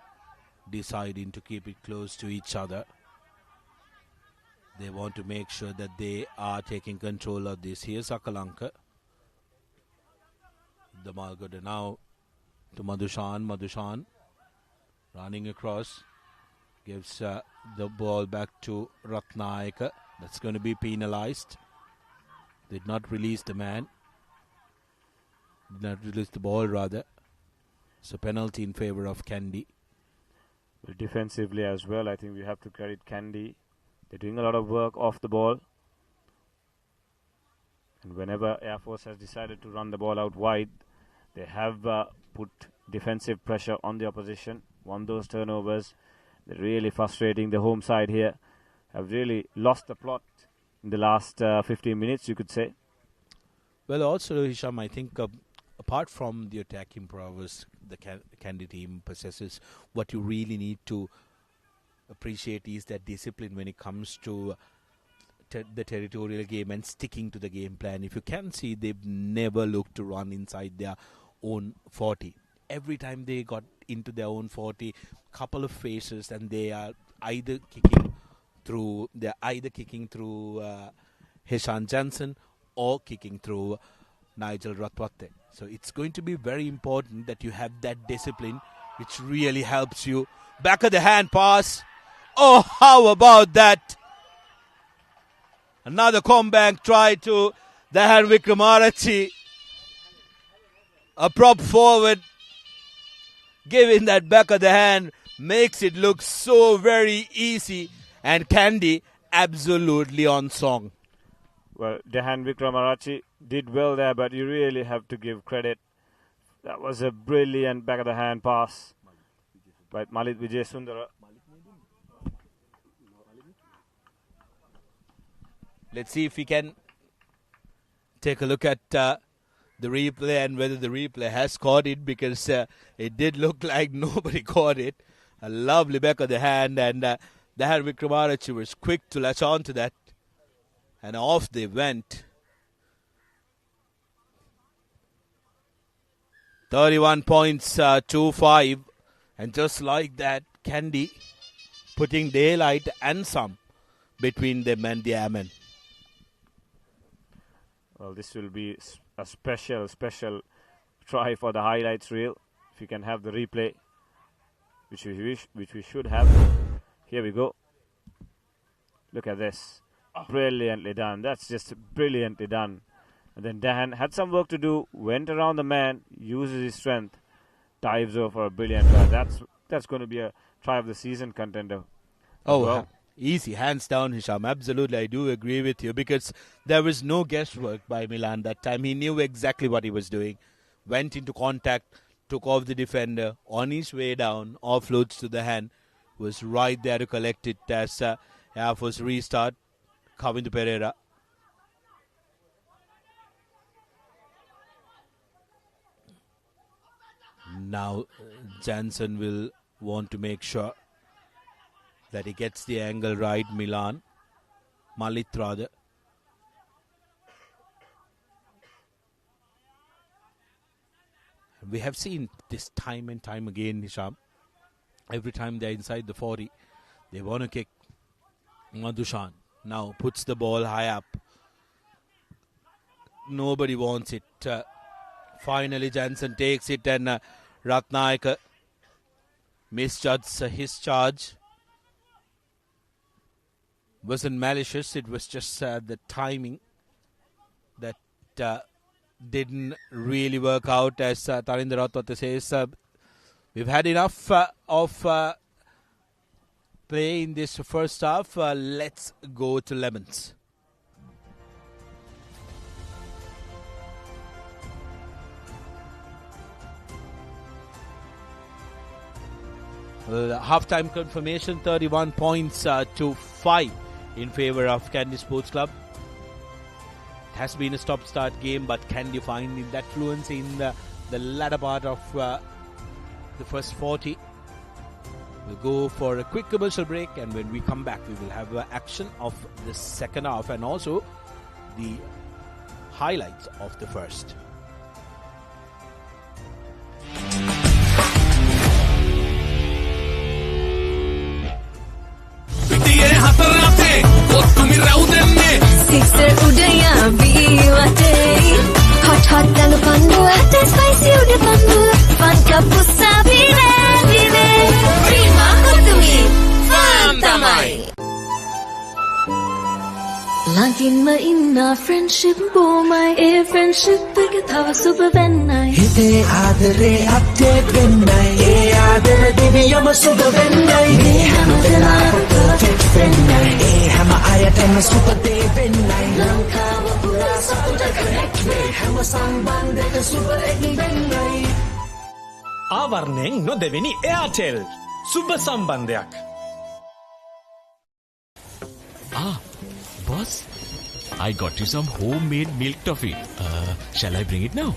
deciding to keep it close to each other. They want to make sure that they are taking control of this. Here's Akalanka. The Malgode now to Madhushan. Madhushan running across. Gives the ball back to Ratnayaka. That's going to be penalized. Did not release the man. Did not release the ball rather. So penalty in favor of Kandy. Well, defensively as well, I think we have to credit Kandy. They're doing a lot of work off the ball. And whenever Air Force has decided to run the ball out wide, they have put defensive pressure on the opposition, won those turnovers. They're really frustrating the home side here. Have really lost the plot in the last 15 minutes, you could say. Well, also, Hisham, I think apart from the attacking prowess the Kandy team possesses, what you really need to appreciate is that discipline when it comes to the territorial game and sticking to the game plan. If you can see, they've never looked to run inside their own 40. Every time they got into their own 40, couple of phases, and they are either kicking through Heshan Jansen or kicking through Nigel Ratwate. So it's going to be very important that you have that discipline, which really helps you. Back of the hand pass. Oh, how about that? Another comeback try to Dahan Wickramarachie. A prop forward giving that back of the hand makes it look so very easy. And Kandy absolutely on song. Well, Dahan Wickramarachie did well there, but you really have to give credit. That was a brilliant back of the hand pass by Malit Vijay Sundara. Let's see if we can take a look at the replay and whether the replay has caught it, because it did look like nobody caught it. A lovely back of the hand, and Dahan Wickramarachie was quick to latch on to that. And off they went. 31 points to 5. And just like that, Kandy putting daylight and some between them and the Airmen. Well, this will be a special try for the highlights reel. If you can have the replay, which we should have. Here we go. Look at this. Brilliantly done. That's just brilliantly done. And then Dahan had some work to do, went around the man, uses his strength, dives over for a brilliant try. That's going to be a try of the season contender. Oh, easy, hands down, Hisham. Absolutely, I do agree with you, because there was no guesswork by Milan that time. He knew exactly what he was doing. Went into contact, took off the defender, on his way down, offloads to the hand, was right there to collect it as Air Force restart. Kavindu Pereira. Now Jansen will want to make sure that he gets the angle right. Malit rather. We have seen this time and time again, Hisham. Every time they're inside the 40, they want to kick. Madhushan now puts the ball high up. Nobody wants it. Finally, Jansen takes it and Ratnaik misjudges his charge. Wasn't malicious, it was just the timing that didn't really work out, as Tarinder Ratwate says. We've had enough of play in this first half. Let's go to lemons. Half-time confirmation, 31 points to 5 in favour of Kandy Sports Club. It has been a stop-start game, but Kandy finding that fluency in the latter part of the first 40. We'll go for a quick commercial break, and when we come back, we will have action of the second half and also the highlights of the first. Sixer udaya ViU App. Hot lalu pandu, hot and spicy udah pandu. Fun kapus sabi vive. Prima kutumi, fun tamai. Lagin mainna friendship bomai, friendship pagatawa super vennai. Hite aadare update vennai, aadare diviyama super vennai. Me hama vela perfect vennai, hama ayatama super de vennai. Lankawa pura saputa connect me, hama sambandhaka super egg vennai. ආවරණයෙන් නොදෙවෙනි Airtel සුබ සම්බන්ධයක්. Boss, I got you some homemade milk toffee. Shall I bring it now?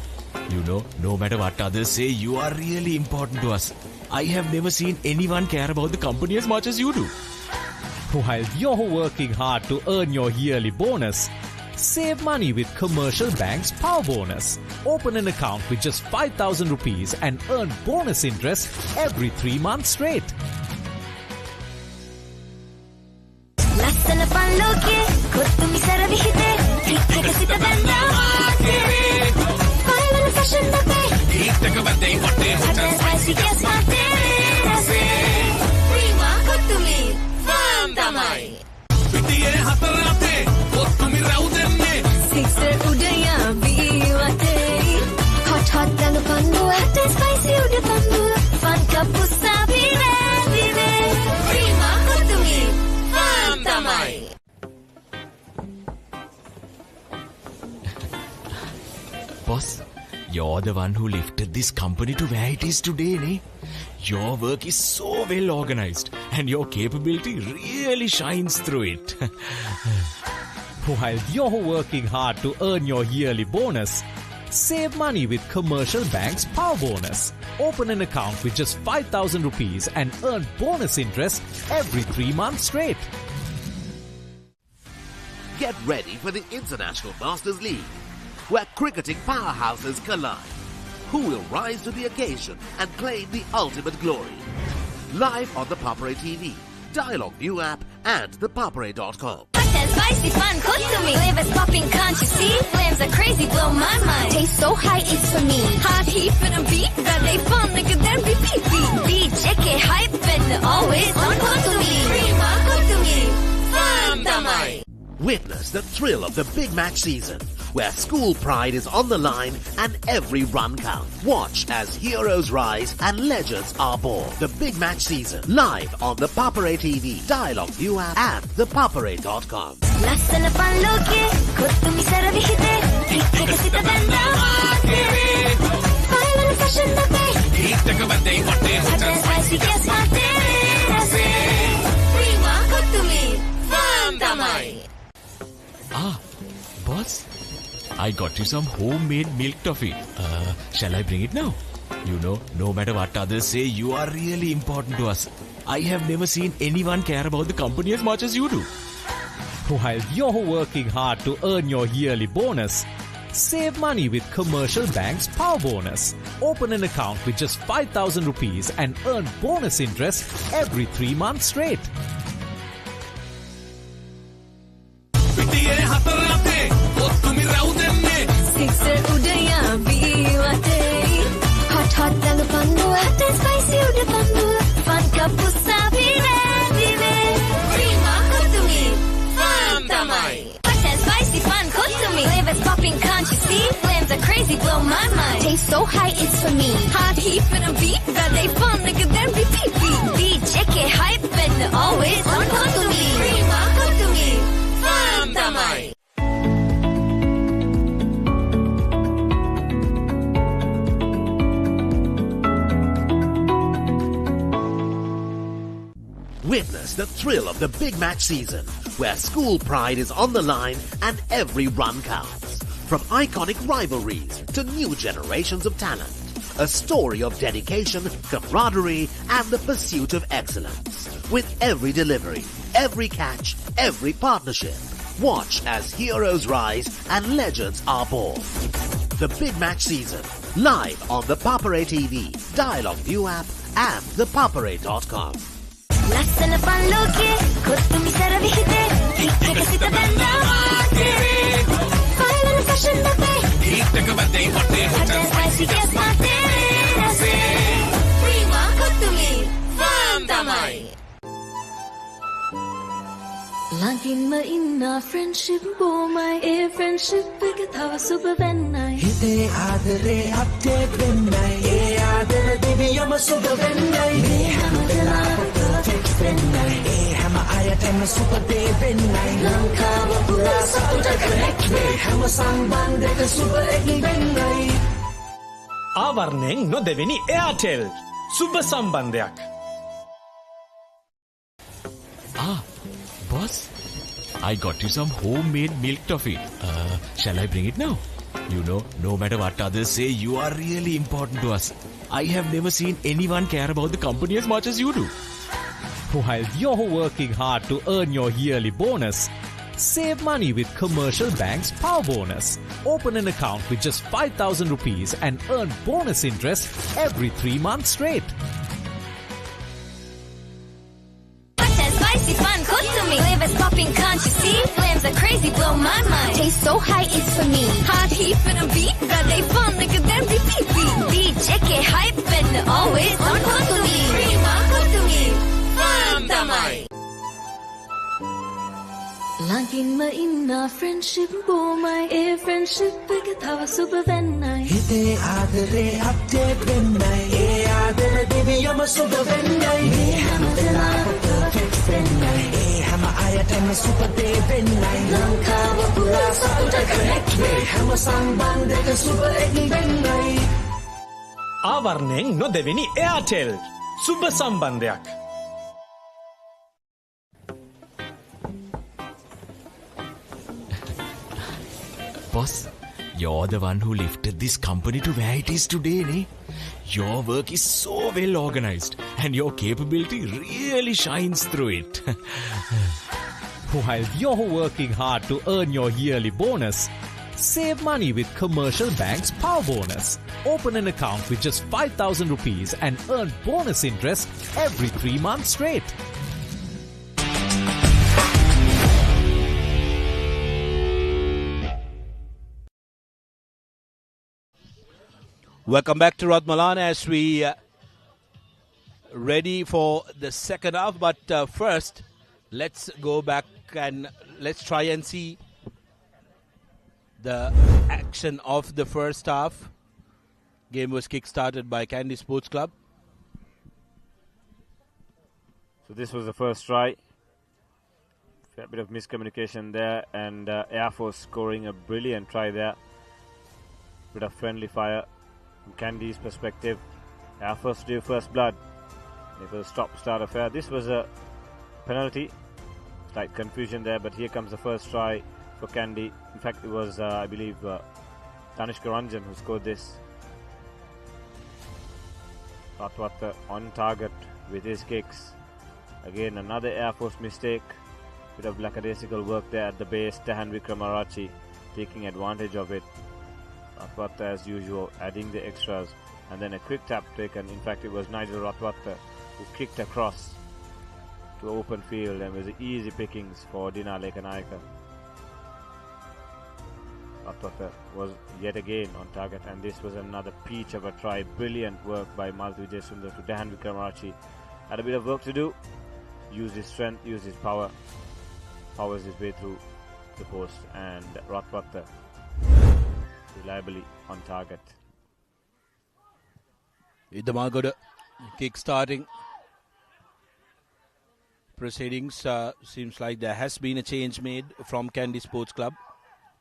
You know, no matter what others say, you are really important to us. I have never seen anyone care about the company as much as you do. While you're working hard to earn your yearly bonus, save money with Commercial Bank's Power Bonus. Open an account with just 5,000 rupees and earn bonus interest every 3 months straight. Lassana panloke, kottumi saravihite. Thikke sita banda. Final fashion nape. Thikke bande hotte. Hot and spicy guess mate. Rase. Prima kottumi, fun tamai. Pitiye hatarate, kottumi raudenne. Sixer udaya ViU App. Hot lalu pandu, hot and spicy udah pandu. Fun kapus sabi vive. Prima kottumi, fun tamai. Boss, you're the one who lifted this company to where it is today, ne? Your work is so well organized and your capability really shines through it. While you're working hard to earn your yearly bonus, save money with Commercial Bank's Power Bonus. Open an account with just 5,000 rupees and earn bonus interest every 3 months straight. Get ready for the International Masters League, where cricketing powerhouses collide. Who will rise to the occasion and claim the ultimate glory? Live on the Papare TV, Dialog ViU App and ThePapare.com. Hot and spicy fun cooked to me. Flavors popping, can't you see? Flames are crazy, blow my mind. Taste so high, it's for me. Hot heat for the beat, that they fun like a derby beat. BJK hype and always on cooked to me. Prima cooked to me, fun tamai. Witness the thrill of the big match season, where school pride is on the line and every run counts. Watch as heroes rise and legends are born. The big match season, live on the Papare TV, Dialog ViU App and ThePapare.com. Lassana panloke, kottumi saravihite. Thikke sita banda. Final fashion nape. Hot and spicy guess mate. Rase. Prima kottumi, fun tamai. Boss, I got you some homemade milk toffee. Shall I bring it now? You know, no matter what others say, you are really important to us. I have never seen anyone care about the company as much as you do. While you're working hard to earn your yearly bonus, Save money with Commercial Bank's Power Bonus. Open an account with just 5,000 rupees and earn bonus interest every 3 months straight. Sixer udaya biwate. Hot hot lang pandu, hot and spicy udah pandu. Fun kapusa bine. Prima kotumi, fun tamai. Hot and spicy fun kotumi. Flavors popping, can't you see? Flames are crazy, blow my mind. Taste so high, it's for me. Hot heat for the beat, that they fun like a damn beat. Beat, check it, hype and always fun kotumi. Prima kotumi, fun tamai. Witness the thrill of the big match season, where school pride is on the line and every run counts. From iconic rivalries to new generations of talent, a story of dedication, camaraderie, and the pursuit of excellence. With every delivery, every catch, every partnership, watch as heroes rise and legends are born. The big match season, live on the Papare TV, Dialog ViU App, and ThePapare.com. Lassana panloke, kotumi saravihite, hikkakasita banda maatere. File and fashion dape, hikkakabate hotte hot and spicy guess maatere. Prima kotumi, fun tamai. Lagin ma inna friendship bo mai, e friendship ek thawa super vennai. Hite aadare update vennai, e aadara deviyama super vennai. Me hamdala perfect vennai, e hama ayatana super de vennai. Lankawa pura sauta connect way, hama sambandhaka super ek vennai. ආවරණයෙන් නොදෙවෙනි Airtel සුබ සම්බන්ධයක්. Boss, I got you some homemade milk toffee. Shall I bring it now? You know, no matter what others say, you are really important to us. I have never seen anyone care about the company as much as you do. While you're working hard to earn your yearly bonus, save money with Commercial Bank's Power Bonus. Open an account with just 5,000 rupees and earn bonus interest every 3 months straight. Spicy fun, cook to me. Flavors popping, can't you see? Flames are crazy, blow my mind. Taste so high, it's for me. Hot heat for the beat, that they fun like a damn beat. Beat, check it, hype and always fun, cook to me. Prima, cook to me, fun tamai. Lagin ma inna friendship bo mai, e friendship ek thawa super vennai. Hite aadare update vennai, e aadara deviyama super vennai. Me hamdala perfect vennai, e hama ayatana super de vennai. Lankawa pura sauta connect way, hama sambandhaka super ek vennai. ආවරණයෙන් නොදෙවෙනි Airtel සුබ සම්බන්ධයක්. Boss, you're the one who lifted this company to where it is today, ne? Your work is so well organized and your capability really shines through it. While you're working hard to earn your yearly bonus, save money with Commercial Bank's Power Bonus. Open an account with just 5,000 rupees and earn bonus interest every 3 months straight. Welcome back to Ratmalana as we ready for the second half. But first, let's go back and let's try and see the action of the first half. Game was kick-started by Kandy Sports Club. So this was the first try. A bit of miscommunication there, and Air Force scoring a brilliant try there. Bit of friendly fire from Kandy's perspective. Air Force drew first blood. It was a stop-start affair. This was a penalty. Slight confusion there, but here comes the first try for Kandy. In fact, it was, I believe, Tanishka Ranjan who scored this. Ratwata on target with his kicks. Again, another Air Force mistake. Bit of lackadaisical work there at the base. Tahan Vikramarachi taking advantage of it. Ratmalana, as usual, adding the extras, and then a quick tap taken. In fact, it was Nigel Ratmalana who kicked across to open field, and was easy pickings for Dina Lekanayaka. Ratmalana was yet again on target, and this was another peach of a try. Brilliant work by Malti Vijay Sundar to Dan Vikramarchi. Had a bit of work to do. Used his strength, used his power. Powers his way through the post, and Ratmalana reliably on target. The Malgoda kick starting. Proceedings, seems like there has been a change made from Kandy Sports Club.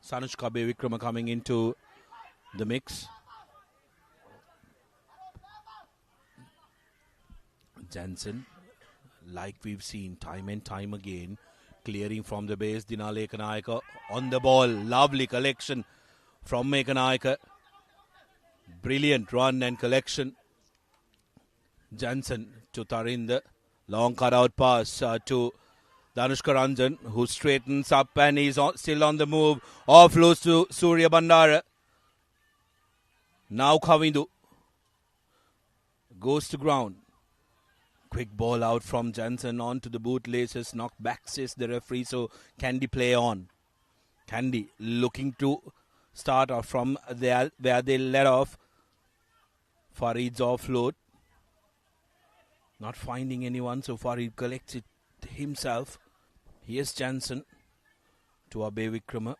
Sanushka Bevikrama coming into the mix. Jansen, like we've seen time and time again, clearing from the base. Dina Lekanayaka on the ball. Lovely collection from Lekanayaka. Brilliant run and collection. Jansen to Tarinder. Long cut-out pass to Danushka Ranjan, who straightens up and he's still on the move. Offloads to Surya Bandara. Now Kavindu goes to ground. Quick ball out from Jansen onto the bootlaces. Knocked back, says the referee, so Kandy play on. Kandy looking to start off from there where they let off. Farid's offload. Not finding anyone, so Farid collects it himself. Here's Jansen to Abhay Vikrama.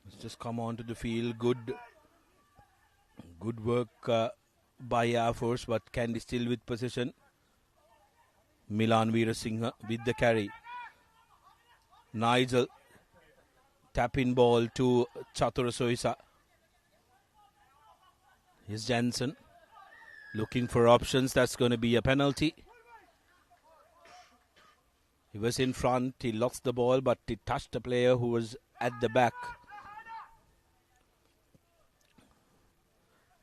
Let's just come onto the field. Good work by Air Force, but Kandy still with possession. Milan Veerasinghe with the carry. Nigel tap-in ball to Chatura Soisa. Here's Jansen looking for options. That's going to be a penalty. He was in front. He lost the ball, but he touched a player who was at the back.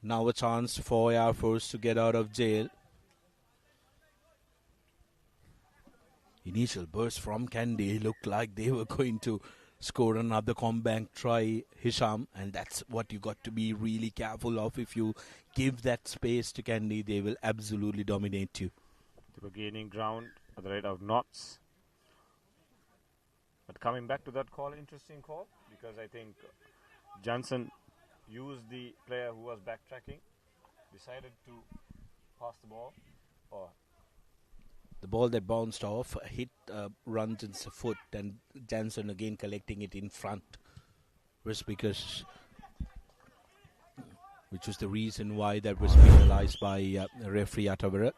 Now a chance for Air Force to get out of jail. Initial burst from Kandy looked like they were going to score another comeback try, Hisham, and that's what you got to be really careful of. If you give that space to Kandy, they will absolutely dominate you. They were gaining ground at the rate of knots. But coming back to that call, interesting call, because I think Johnson used the player who was backtracking, decided to pass the ball, or the ball that bounced off hit Ranjan's foot, and Jansen again collecting it in front. Which was the reason why that was penalized by referee Atavara.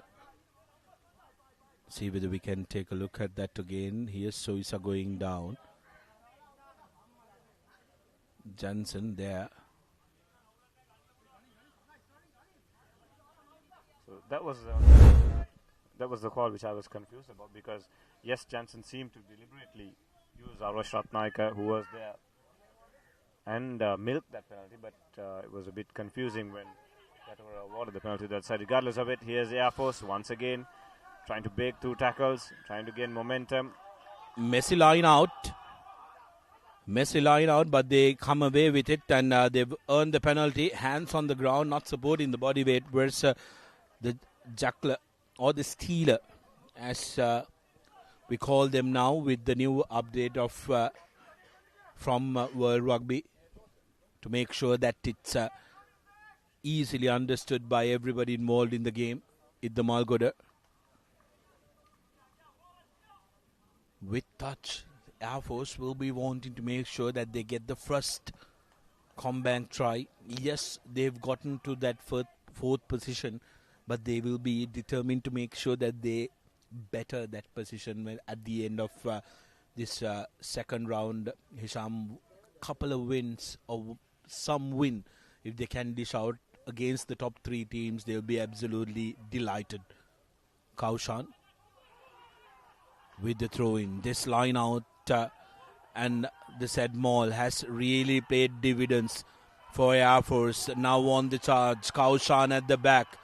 See whether we can take a look at that again. Here's Soisa going down. Jansen there. So that was the call which I was confused about, because yes, Jansen seemed to deliberately use Arosh Ratnayaka, who was there, and milk that penalty, but it was a bit confusing when Katawara awarded the penalty that side. Regardless of it, here's Air Force once again, trying to break through tackles, trying to gain momentum. Messy line out, but they come away with it, and they've earned the penalty. Hands on the ground, not supporting the body weight, whereas the juggler or the stealer, as we call them now with the new update of from World Rugby, to make sure that it's easily understood by everybody involved in the game. Idda Malgoda with touch. Air Force will be wanting to make sure that they get the first comeback try. Yes, they've gotten to that fourth position, but they will be determined to make sure that they better that position at the end of this second round. Hisham, couple of wins or some win, if they can dish out against the top three teams, they'll be absolutely delighted. Kaushan with the throw-in. This line out and the said Maul has really paid dividends for Air Force. Now on the charge, Kaushan at the back.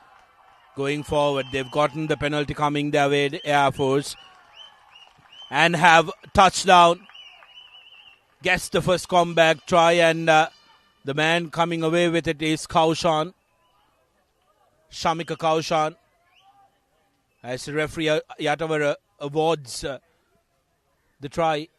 Going forward, they've gotten the penalty coming their way, Air Force, and have touchdown. Gets the first comeback try, and The man coming away with it is Kaushan. Shamika Kaushan. As the referee Yatavara awards the try.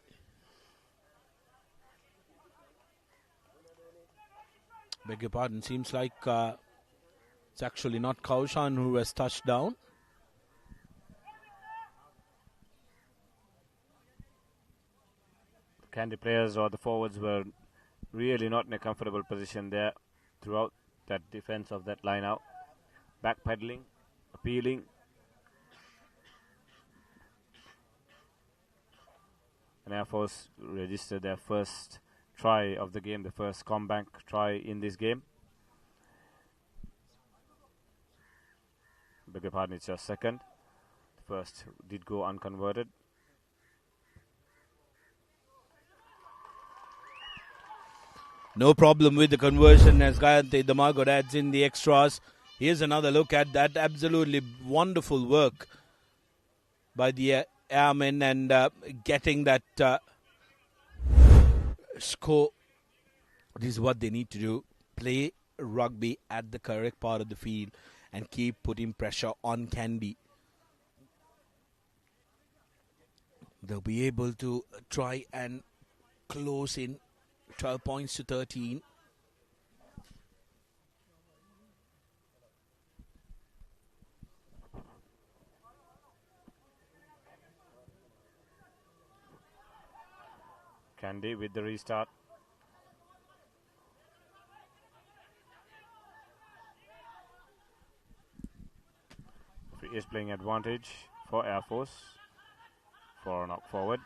Beg your pardon, seems like it's actually not Kaushan who has touched down. The Kandy players or the forwards were really not in a comfortable position there throughout that defense of that line out. Backpedaling, appealing. And Air Force registered their first try of the game, the first Combank try in this game. Beg your pardon, it's your second. The first did go unconverted. No problem with the conversion as Gayante Damargod adds in the extras. Here's another look at that. Absolutely wonderful work by the airmen and getting that score. This is what they need to do. Play rugby at the correct part of the field and keep putting pressure on Kandy. They'll be able to try and close in 12 points to 13. Kandy with the restart. He is playing advantage for Air Force for a knock forward.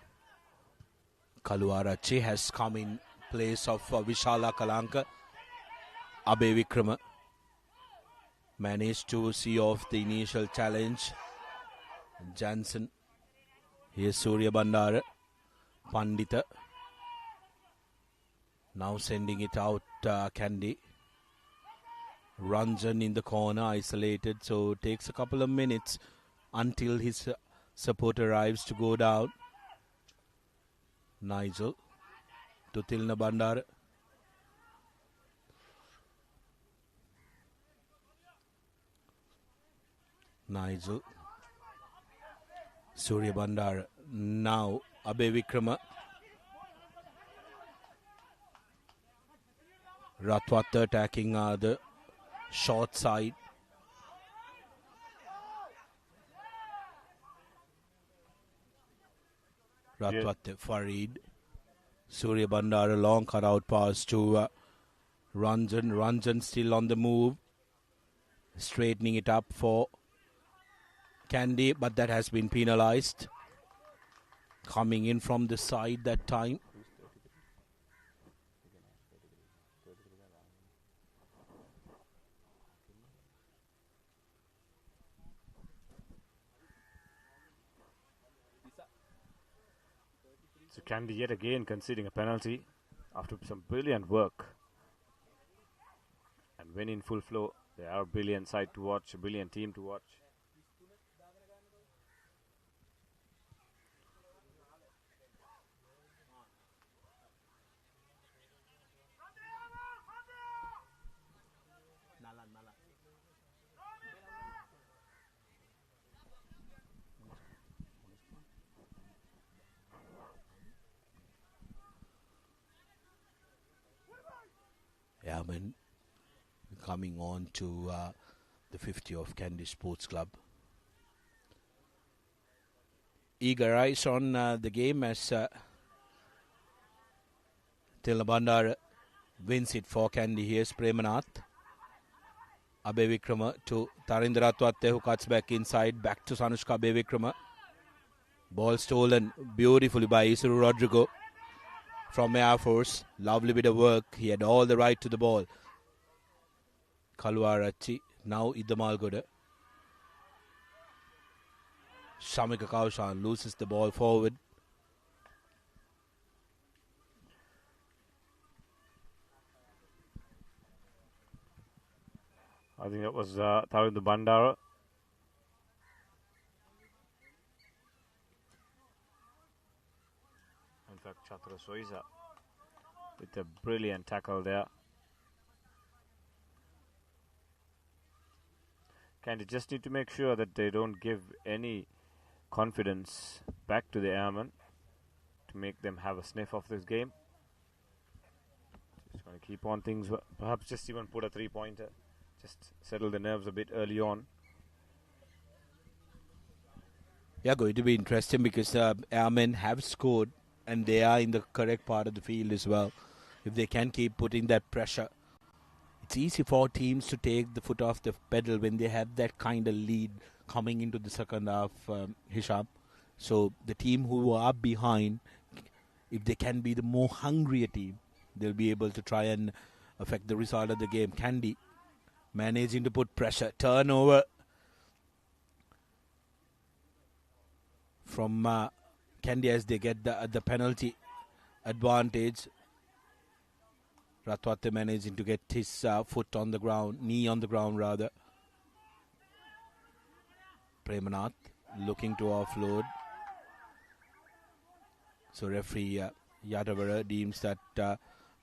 Kaluara Che has come in place of Vishala Kalanka. Abe Vikrama managed to see off the initial challenge. Jansen. Here's Surya Bandara. Pandita. Now sending it out, Kandy. Ranjan in the corner, isolated, so takes a couple of minutes until his support arrives to go down. Nigel to Tilna Bandar. Nigel. Surya Bandar. Now Abe Vikrama. Ratwata attacking the short side. Ratwate Farid. Surya Bandar, a long cut out pass to Ranjan. Ranjan still on the move. Straightening it up for Kandy, but that has been penalized. Coming in from the side that time. So Kandy yet again conceding a penalty after some brilliant work. And when in full flow, they are a brilliant side to watch, a brilliant team to watch. Airmen coming on to the 50 of Kandy Sports Club. Eager eyes on the game as Tilabandar wins it for Kandy. Here's Premanath. Abe Vikrama to Tarindra Ratwate, who cuts back inside. Back to Sanushka Abe Vikrama. Ball stolen beautifully by Isuru Rodrigo from Air Force. Lovely bit of work. He had all the right to the ball. Kalwarachi. Now Idamalgoda. Shamika Kaushan loses the ball forward. I think that was Tarindu Bandara. In fact, Chatra Soiza with a brilliant tackle there Kandy just need to make sure that they don't give any confidence back to the airmen to make them have a sniff of this game. Just going to keep on things, perhaps just even put a 3-pointer, just settle the nerves a bit early on. Yeah, going to be interesting because airmen have scored and they are in the correct part of the field as well. If they can keep putting that pressure, it's easy for teams to take the foot off the pedal when they have that kind of lead coming into the second half, Hisham. So the team who are behind, if they can be the more hungrier team, they'll be able to try and affect the result of the game. Kandy managing to put pressure. Turnover from Kandy as they get the penalty advantage. Ratwate managing to get his foot on the ground, knee on the ground rather. Premanath looking to offload. So referee Yadavara deems that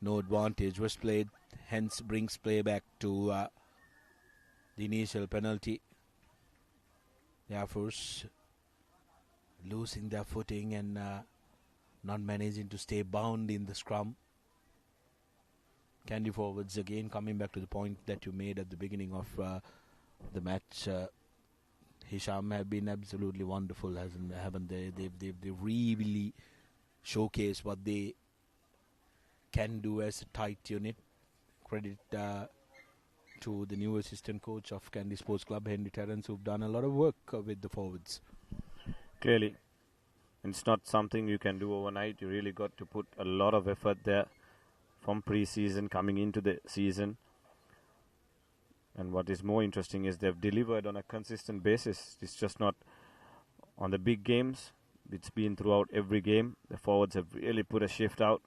no advantage was played, hence brings play back to the initial penalty. The Air Force losing their footing and not managing to stay bound in the scrum. Kandy forwards again coming back to the point that you made at the beginning of the match. Hisham have been absolutely wonderful, haven't they? They've really showcased what they can do as a tight unit. Credit to the new assistant coach of Kandy Sports Club, Henry Terrence, who've done a lot of work with the forwards. Clearly, it's not something you can do overnight. You really got to put a lot of effort there from pre-season coming into the season. And what is more interesting is they've delivered on a consistent basis. It's just not on the big games. It's been throughout every game. The forwards have really put a shift out.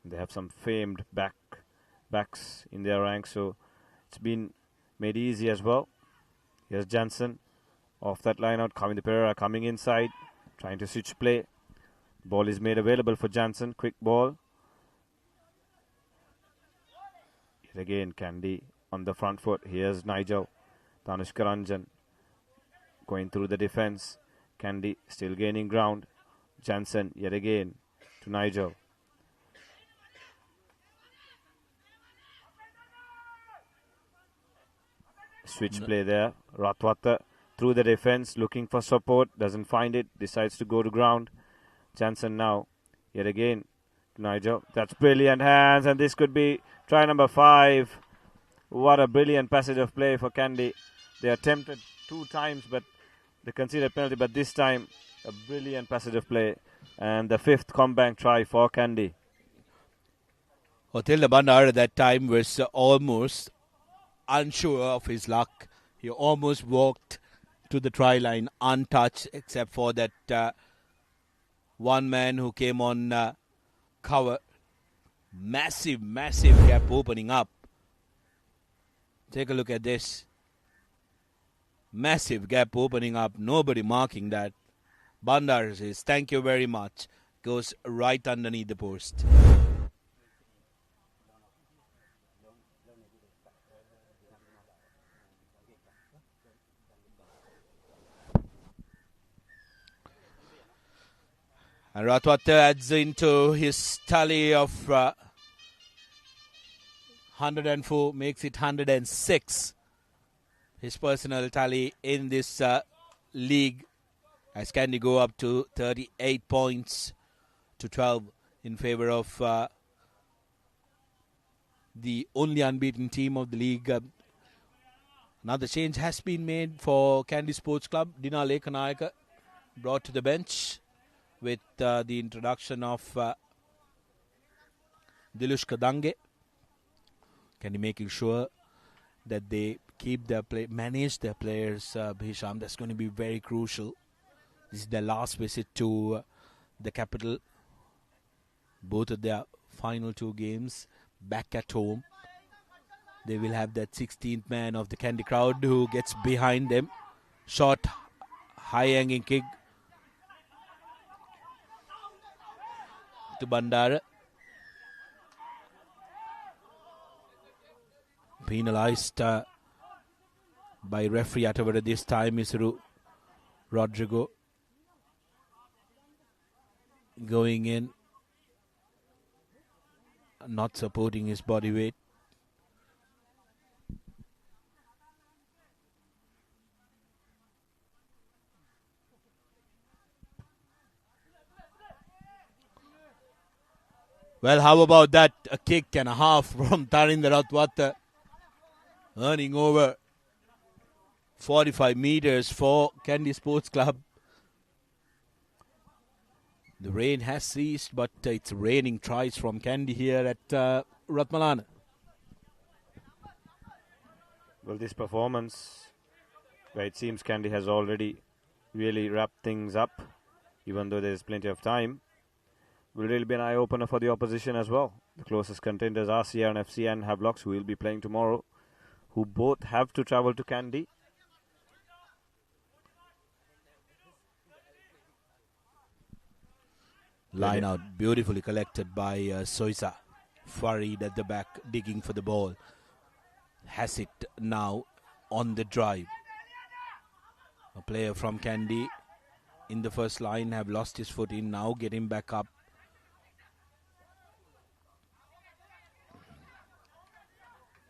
They have some famed backs in their ranks, so it's been made easy as well. Here's Jansen off that line out. ThePapare coming inside, trying to switch play. Ball is made available for Jansen. Quick ball. Yet again, Kandy on the front foot. Here's Nigel. Danush Karanjan going through the defense. Kandy still gaining ground. Jansen yet again to Nigel. Switch play there. Ratwata through the defense, looking for support. Doesn't find it. Decides to go to ground. Jansen now, yet again, Nigel. That's brilliant hands, and this could be try number 5. What a brilliant passage of play for Kandy. They attempted 2 times, but they conceded penalty. But this time, a brilliant passage of play, and the 5th comeback try for Kandy. Hotel Bandar at that time was almost unsure of his luck. He almost walked to the try line untouched, except for that one man who came on cover. Massive gap opening up. Take a look at this. Massive gap opening up. Nobody marking that. Bandar says, thank you very much. Goes right underneath the post. And Ratwata adds into his tally of 104, makes it 106. His personal tally in this league, as Kandy go up to 38 points to 12 in favor of the only unbeaten team of the league. Another change has been made for Kandy Sports Club. Dina Lekanayaka brought to the bench with the introduction of Dilush Kadange. Kandy making sure that they keep their manage their players, Hisham. That's going to be very crucial. This is their last visit to the capital. Both of their final 2 games back at home. They will have that 16th man of the Kandy crowd who gets behind them. Short, high-hanging kick to Bandara. penalized by referee Atavara this time. Isuru Rodrigo going in, not supporting his body weight. Well, how about that? A kick and a half from Tarinder Ratwata, earning over 45 meters for Kandy Sports Club. The rain has ceased, but it's raining tries from Kandy here at Ratmalana. Well, this performance, where it seems Kandy has already really wrapped things up, even though there's plenty of time, will really be an eye-opener for the opposition as well. The closest contenders are Sierra FC and Havelocks, who will be playing tomorrow, who both have to travel to Kandy. Line out beautifully collected by Soisa. Farid at the back digging for the ball. Has it now on the drive. A player from Kandy in the first line have lost his footing, now getting back up.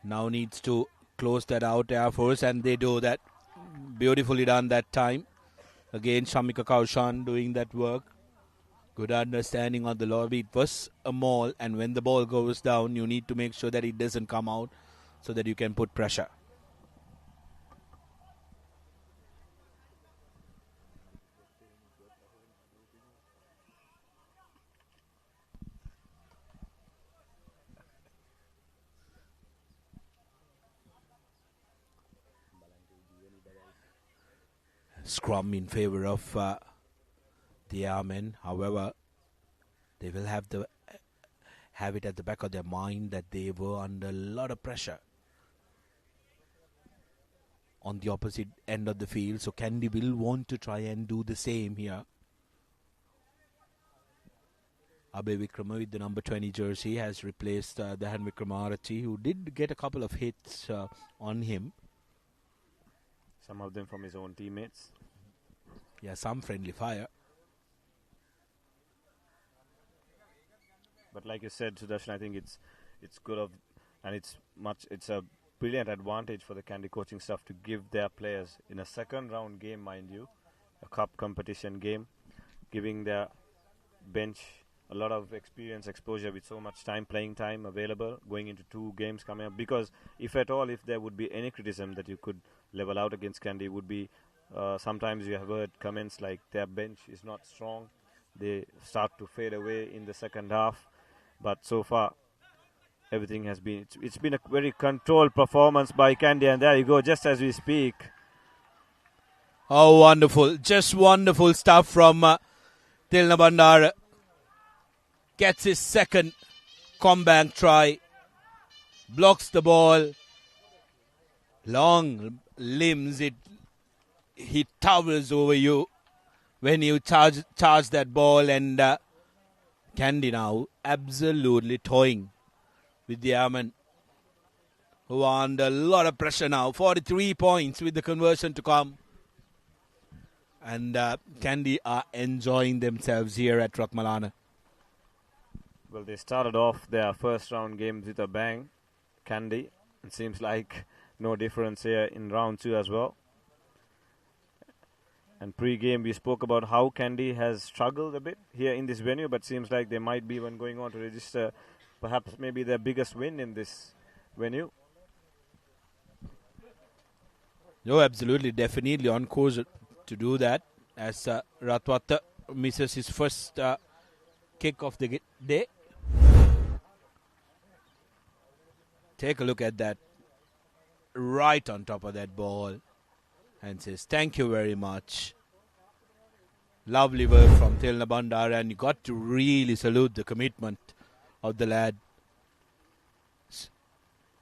Now needs to close that out, Air Force, and they do that. Beautifully done that time. Again, Shamika Kaushan doing that work. Good understanding on the lobby. It was a maul, and when the ball goes down, you need to make sure that it doesn't come out so that you can put pressure. Scrum in favor of the Airmen. However, they will have it at the back of their mind that they were under a lot of pressure on the opposite end of the field. So Kandy will want to try and do the same here. Abhay Vikrama with the number 20 jersey has replaced Dahan Vikramarati, who did get a couple of hits on him. Some of them from his own teammates. Yeah, some friendly fire. But like you said, Sudarshan, I think it's good and it's a brilliant advantage for the Kandy coaching staff to give their players in a second round game, mind you, a cup competition game, giving their bench a lot of experience, exposure with so much playing time available going into 2 games coming up. Because if at all, if there would be any criticism that you could level out against Kandy, would be sometimes you have heard comments like their bench is not strong. They start to fade away in the second half. But so far, everything has been, it's been a very controlled performance by Kandy. And there you go, just as we speak. Oh, wonderful. Just wonderful stuff from Tilna Bandar. Gets his second comeback try. Blocks the ball. Long limbs. He towers over you when you charge that ball. And Kandy now absolutely toying with the Airmen, who are under a lot of pressure now. 43 points with the conversion to come. And Kandy are enjoying themselves here at Ratmalana. Well, they started off their first round games with a bang, Kandy. It seems like no difference here in round 2 as well. And pre-game, we spoke about how Kandy has struggled a bit here in this venue, but seems like they might be even going on to register perhaps maybe their biggest win in this venue. No, absolutely, definitely on course to do that, as Ratwata misses his first kick of the day. Take a look at that, right on top of that ball, and says, thank you very much. Lovely work from Tilna Bandar, and you got to really salute the commitment of the lad.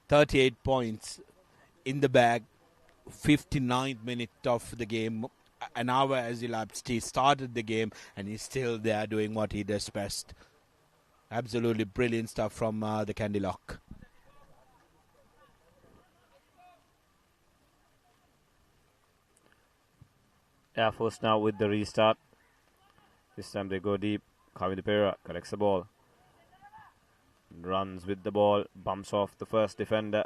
38 points in the bag, 59th minute of the game. An hour has elapsed. He started the game, and he's still there doing what he does best. Absolutely brilliant stuff from the Kandy Lock. Air Force now with the restart. This time they go deep. ThePapare collects the ball. Runs with the ball. Bumps off the first defender.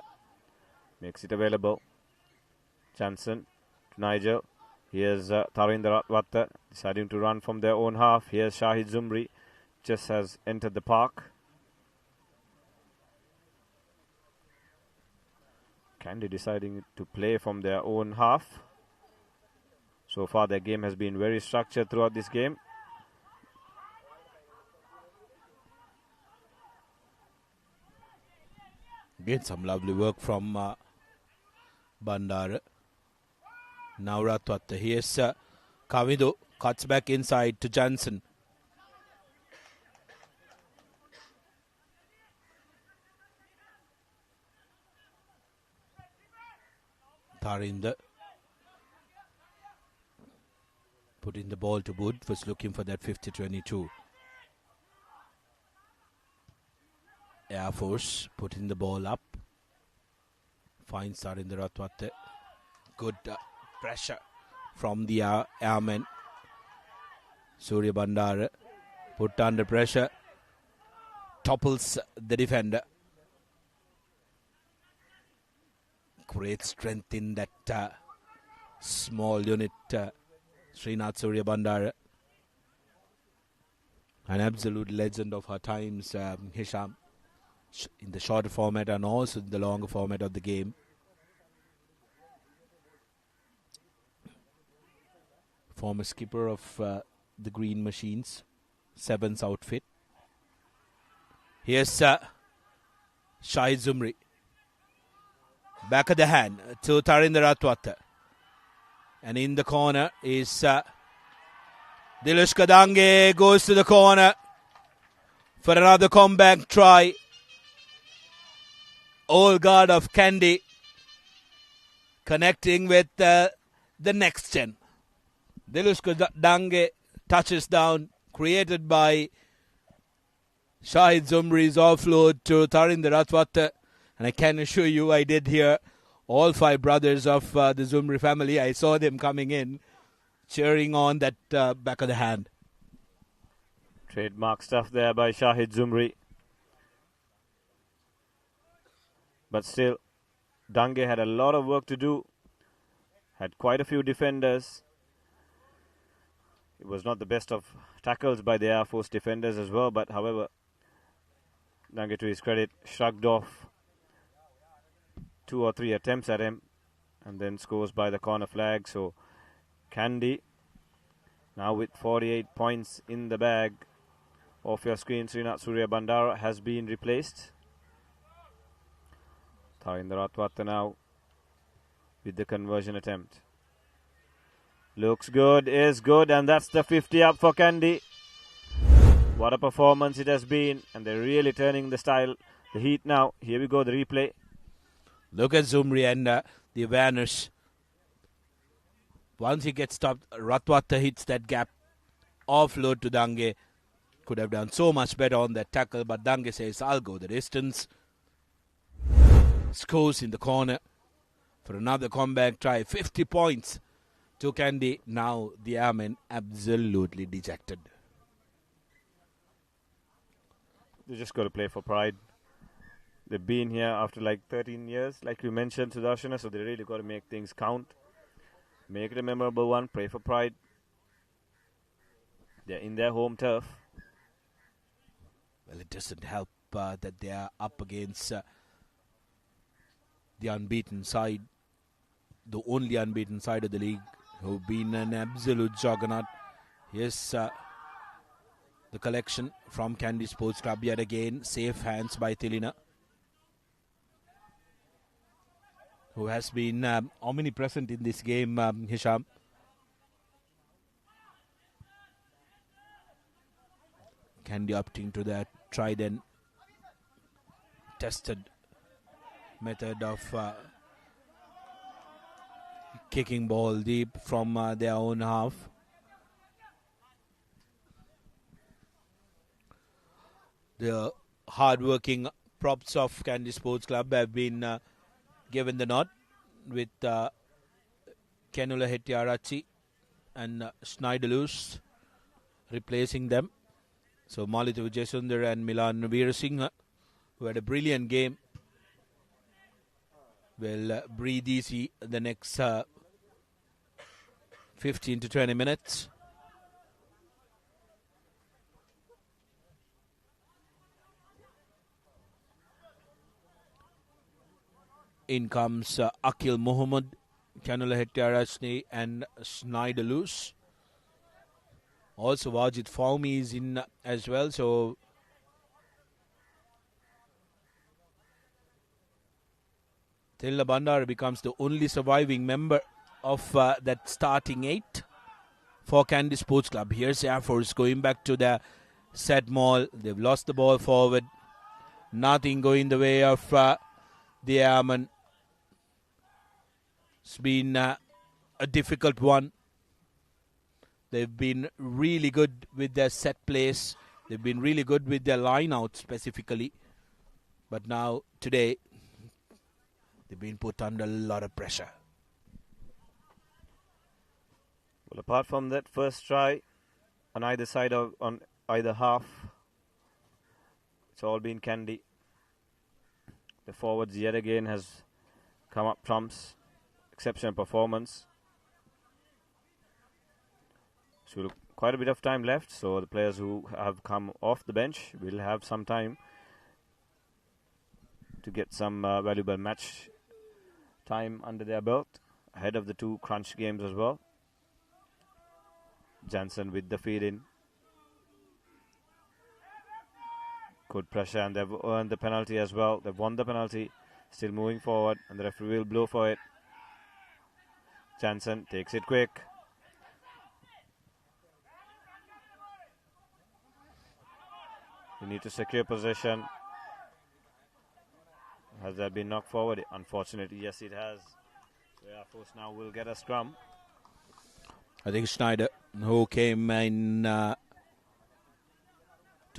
Makes it available. Jansen to Nigel. Here's Tharinder Ratwatta deciding to run from their own half. Here's Shahid Zumri. Just has entered the park. Kandy deciding to play from their own half. So far their game has been very structured throughout this game. Again, some lovely work from Bandara. Now Ratwatta. Here's Kavido. Cuts back inside to Jansen. Tharinder. Putting the ball to Wood. Was looking for that 50-22. Air Force putting the ball up. Finds Tharinder Ratwatta. Good pressure from the airmen. Surya Bandara put under pressure. Topples the defender. Great strength in that small unit. Srinath Surya Bandara. An absolute legend of her times, Hisham. In the shorter format and also in the longer format of the game. Former skipper of the Green Machines, Sevens outfit. Here's Shahid Zumri. Back of the hand to Tharinder Ratwatta. And in the corner is Dilush Kadange. Goes to the corner for another comeback try. Old guard of Kandy connecting with the next gen. Dilush Kadange touches down, created by Shahid Zumri's offload to Tharinder Ratwatta. And I can assure you I did hear all five brothers of the Zumri family. I saw them coming in, cheering on that back of the hand. Trademark stuff there by Shahid Zumri. But still, Dange had a lot of work to do. Had quite a few defenders. It was not the best of tackles by the Air Force defenders as well. But however, Dange, to his credit, shrugged off 2 or 3 attempts at him. And then scores by the corner flag. So Kandy, now with 48 points in the bag. Off your screen, Srinath Surya Bandara has been replaced. Tharinder Ratwatta now with the conversion attempt. Looks good, is good, and that's the 50 up for Kandy. What a performance it has been, and they're really turning the heat now. Here we go, the replay. Look at Zumri and the awareness. Once he gets stopped, Ratwatta hits that gap. Offload to Dange. Could have done so much better on that tackle, but Dange says, I'll go the distance. Scores in the corner for another comeback try. 50 points to Kandy. Now the Airmen absolutely dejected. They just got to play for pride. They've been here after like 13 years, like you mentioned, Sudarshana, so they really got to make things count. Make it a memorable one. Pray for pride. They're in their home turf. Well, it doesn't help that they are up against the unbeaten side, the only unbeaten side of the league, who've been an absolute juggernaut. Here's the collection from Kandy Sports Club yet again. Safe hands by Tilina, who has been omnipresent in this game, Hisham. Kandy opting to that tried and tested method of kicking ball deep from their own half. The hard-working props of Kandy Sports Club have been given the nod with Kenula Hettiarachchi and Schneiderloos replacing them. So Malithu Vijayasundar and Milan Veerasinghe, who had a brilliant game, will breathe easy the next 15 to 20 minutes. In comes Akil Muhammad, Kanula Hettiarachne and Schneiderloos. Also Wajid Fawmi is in as well. So Thilla Bandara becomes the only surviving member of that starting 8 for Kandy Sports Club. Here's Air Force going back to the set maul. They've lost the ball forward. Nothing going the way of the Airmen. It's been a difficult one. They've been really good with their set plays. They've been really good with their line out specifically. But now, today, they've been put under a lot of pressure. Well, apart from that first try on either side of on either half, it's all been Kandy. The forwards yet again has come up trumps. Exceptional performance. So quite a bit of time left. So the players who have come off the bench will have some time to get some valuable match time under their belt ahead of the 2 crunch games as well. Jansen with the feed in. Good pressure, and they've earned the penalty as well. They've won the penalty. Still moving forward, and the referee will blow for it. Jansen takes it quick. You need to secure possession. Has that been knocked forward? Unfortunately, yes, it has. So Air Force now will get a scrum. I think Schneider, who came in to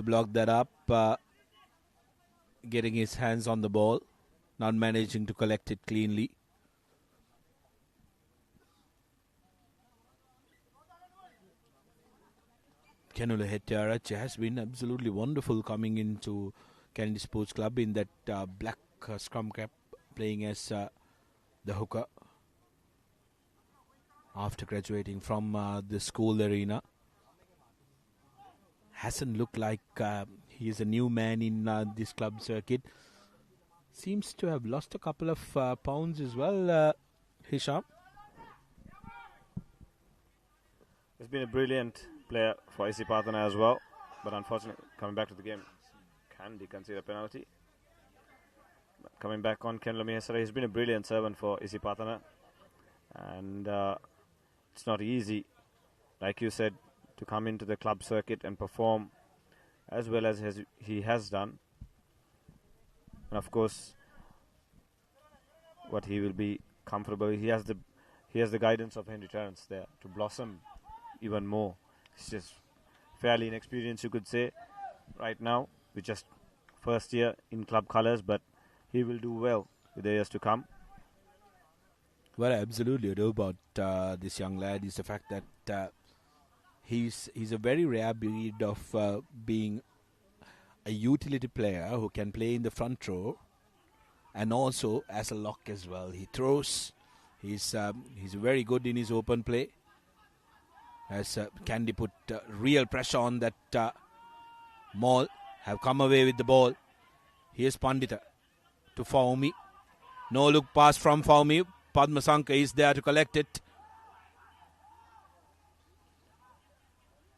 block that up, getting his hands on the ball, not managing to collect it cleanly. Kanula Hettiarachne has been absolutely wonderful coming into Kandy Sports Club in that black scrum cap, playing as the hooker after graduating from the school arena. Hasn't looked like he is a new man in this club circuit. Seems to have lost a couple of pounds as well, Hisham. He's been a brilliant player for Isipatana as well, but unfortunately, coming back to the game, Kandy concede a penalty. But coming back on Ken Lumihesara, he's been a brilliant servant for Isipatana, and it's not easy, like you said, to come into the club circuit and perform as well as he has done. And of course, what he will be comfortable. He has the guidance of Henry Terrence there to blossom even more. He's just fairly inexperienced, you could say, right now, with just first year in club colours, but he will do well with the years to come. What I absolutely know about this young lad is the fact that he's a very rare breed of being a utility player who can play in the front row and also as a lock as well. He throws. He's very good in his open play. As Kandy put real pressure on that maul, have come away with the ball. Here's Pandita to Fawmi. No look pass from Fawmi. Padmasanka is there to collect it.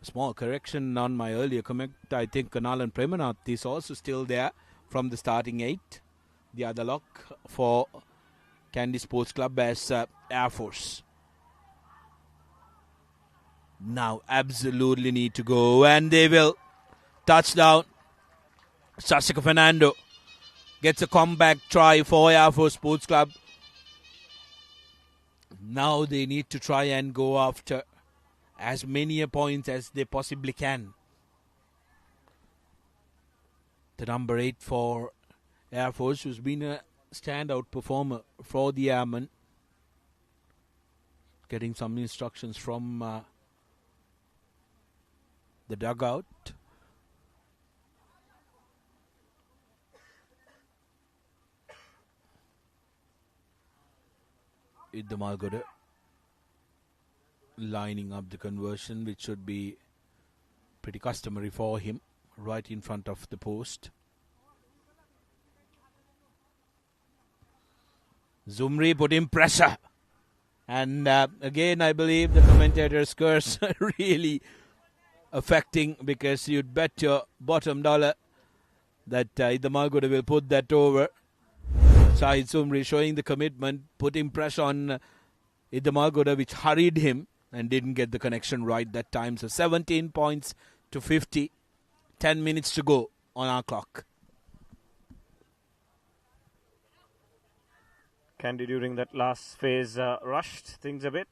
Small correction on my earlier comment. I think Kanalan Premanath is also still there from the starting 8. The other lock for Kandy Sports Club as Air Force. Now absolutely need to go, and they will. Touchdown. Sasika Fernando gets a comeback try for Air Force Sports Club. Now they need to try and go after as many points as they possibly can. The number 8 for Air Force, who's been a standout performer for the Airmen, getting some instructions from the dugout. Idda Malgoda lining up the conversion, which should be pretty customary for him, right in front of the post. Zumri put in pressure. And again, I believe the commentator's curse really affecting, because you'd bet your bottom dollar that Idda Malgoda will put that over. Shahid Zumri showing the commitment, putting pressure on Idda Malgoda, which hurried him and didn't get the connection right that time. So 17 points to 50. 10 minutes to go on our clock. Kandy during that last phase rushed things a bit.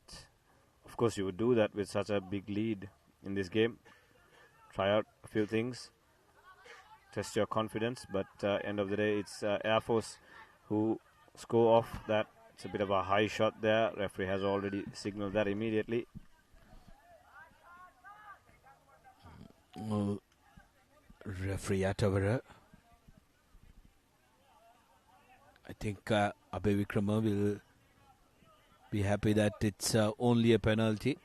Of course, you would do that with such a big lead in this game. Try out a few things. Test your confidence. But end of the day, it's Air Force who score off that. It's a bit of a high shot there. Referee has already signaled that immediately. Referee Atavara. I think Abhay Vikrama will be happy that it's only a penalty.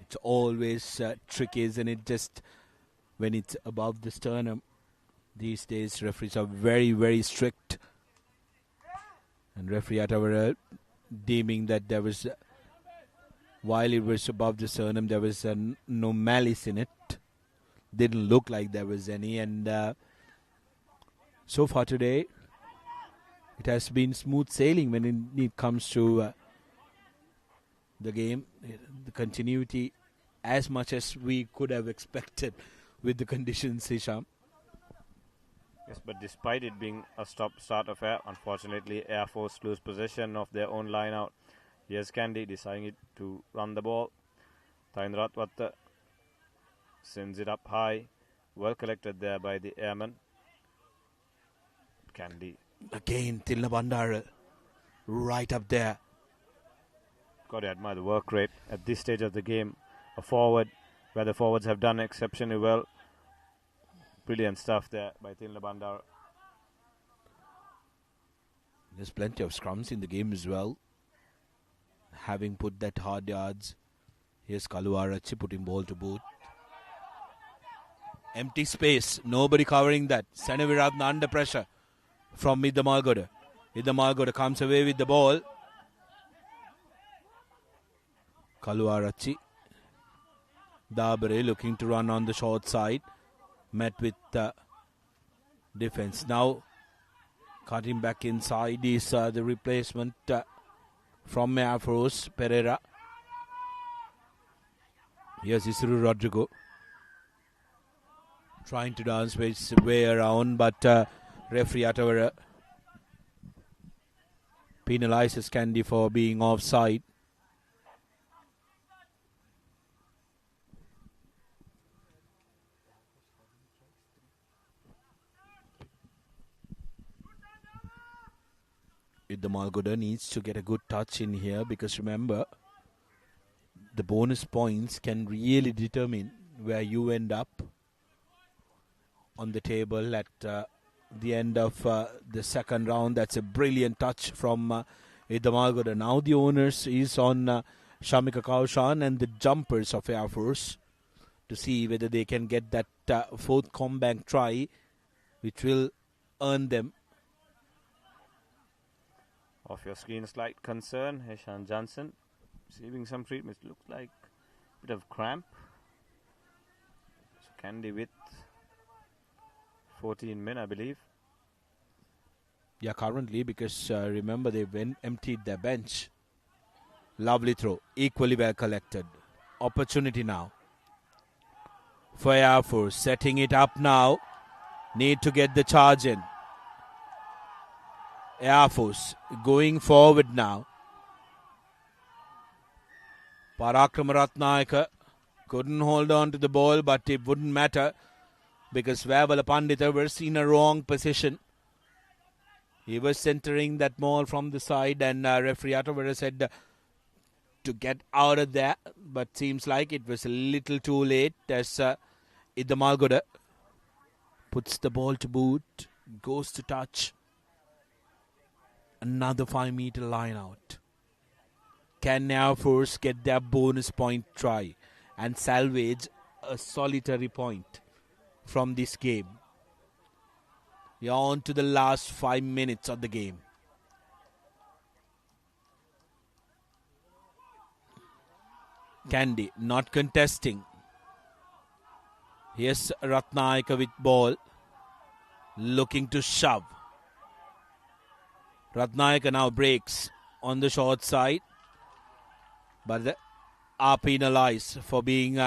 It's always tricky, isn't it? Just when it's above the sternum. These days, referees are very, very strict. And referee Atavara deeming that there was, while it was above the sternum, there was no malice in it. Didn't look like there was any. And so far today, it has been smooth sailing when it comes to the game. The continuity, as much as we could have expected with the conditions, Hisham. Yes, but despite it being a stop-start affair, unfortunately, Air Force lose possession of their own line out. Here's Kandy deciding to run the ball. Tainratwatta sends it up high. Well collected there by the airman. Kandy. Again, Tilna Bandara right up there. Got to admire the work rate at this stage of the game. A forward, where the forwards have done exceptionally well. Brilliant stuff there by Tilna Bandara. There's plenty of scrums in the game as well. Having put that hard yards. Here's Kaluarachi putting ball to boot. Empty space. Nobody covering that. Senaviratna under pressure from Idda Malgoda. Idda Malgoda comes away with the ball. Kaluarachi. Dabare looking to run on the short side. Met with defense. Now cutting back inside is the replacement from Air Force, Pereira. Here's Isuru Rodrigo. Trying to dance his way around, but referee Atavara penalizes Kandy for being offside. Idda Malgoda needs to get a good touch in here, because remember, the bonus points can really determine where you end up on the table at the end of the second round. That's a brilliant touch from Idda Malgoda. Now the onus is on Shamika Kaushan and the jumpers of Air Force to see whether they can get that fourth comeback try, which will earn them. Off your screen, slight concern. Heshan Johnson receiving some treatment. Looks like a bit of cramp. So Kandy with 14 men, I believe. Yeah, currently, because remember they emptied their bench. Lovely throw. Equally well collected. Opportunity now for Air Force. Setting it up now. Need to get the charge in. Air Force going forward now. Parakrama Ratnayaka couldn't hold on to the ball, but it wouldn't matter because Vavala Pandita was in a wrong position. He was centering that ball from the side, and referee Atavara said to get out of there, but seems like it was a little too late as Ida Malgoda puts the ball to boot, goes to touch. Another 5-meter line out. Can Air Force get their bonus point try and salvage a solitary point from this game? We are on to the last 5 minutes of the game. Kandy not contesting. Here's Ratnayaka with ball. Looking to shove. Ratnayaka now breaks on the short side. But they are penalized for being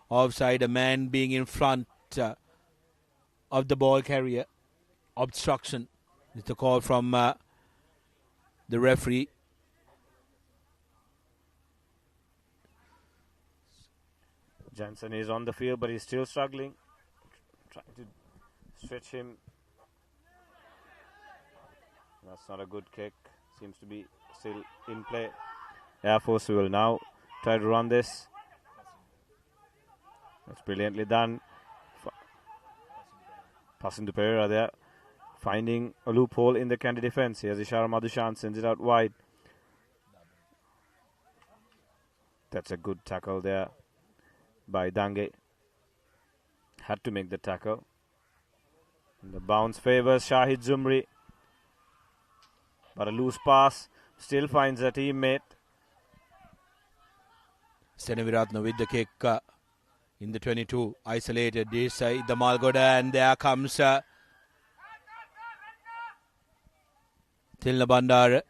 offside. A man being in front of the ball carrier. Obstruction is the call from the referee. Jansen is on the field, but he's still struggling. Trying to stretch him. That's not a good kick. Seems to be still in play. Air Force will now try to run this. That's brilliantly done. Passing to Pereira there. Finding a loophole in the Kandy defense. Here's Ishara Madhushan, sends it out wide. That's a good tackle there by Dange. Had to make the tackle. And the bounce favors Shahid Zumri. But a loose pass still finds a teammate. Senaviratna with the kick in the 22. Isolated this side, the Malgoda, and there comes Tilna Bandar.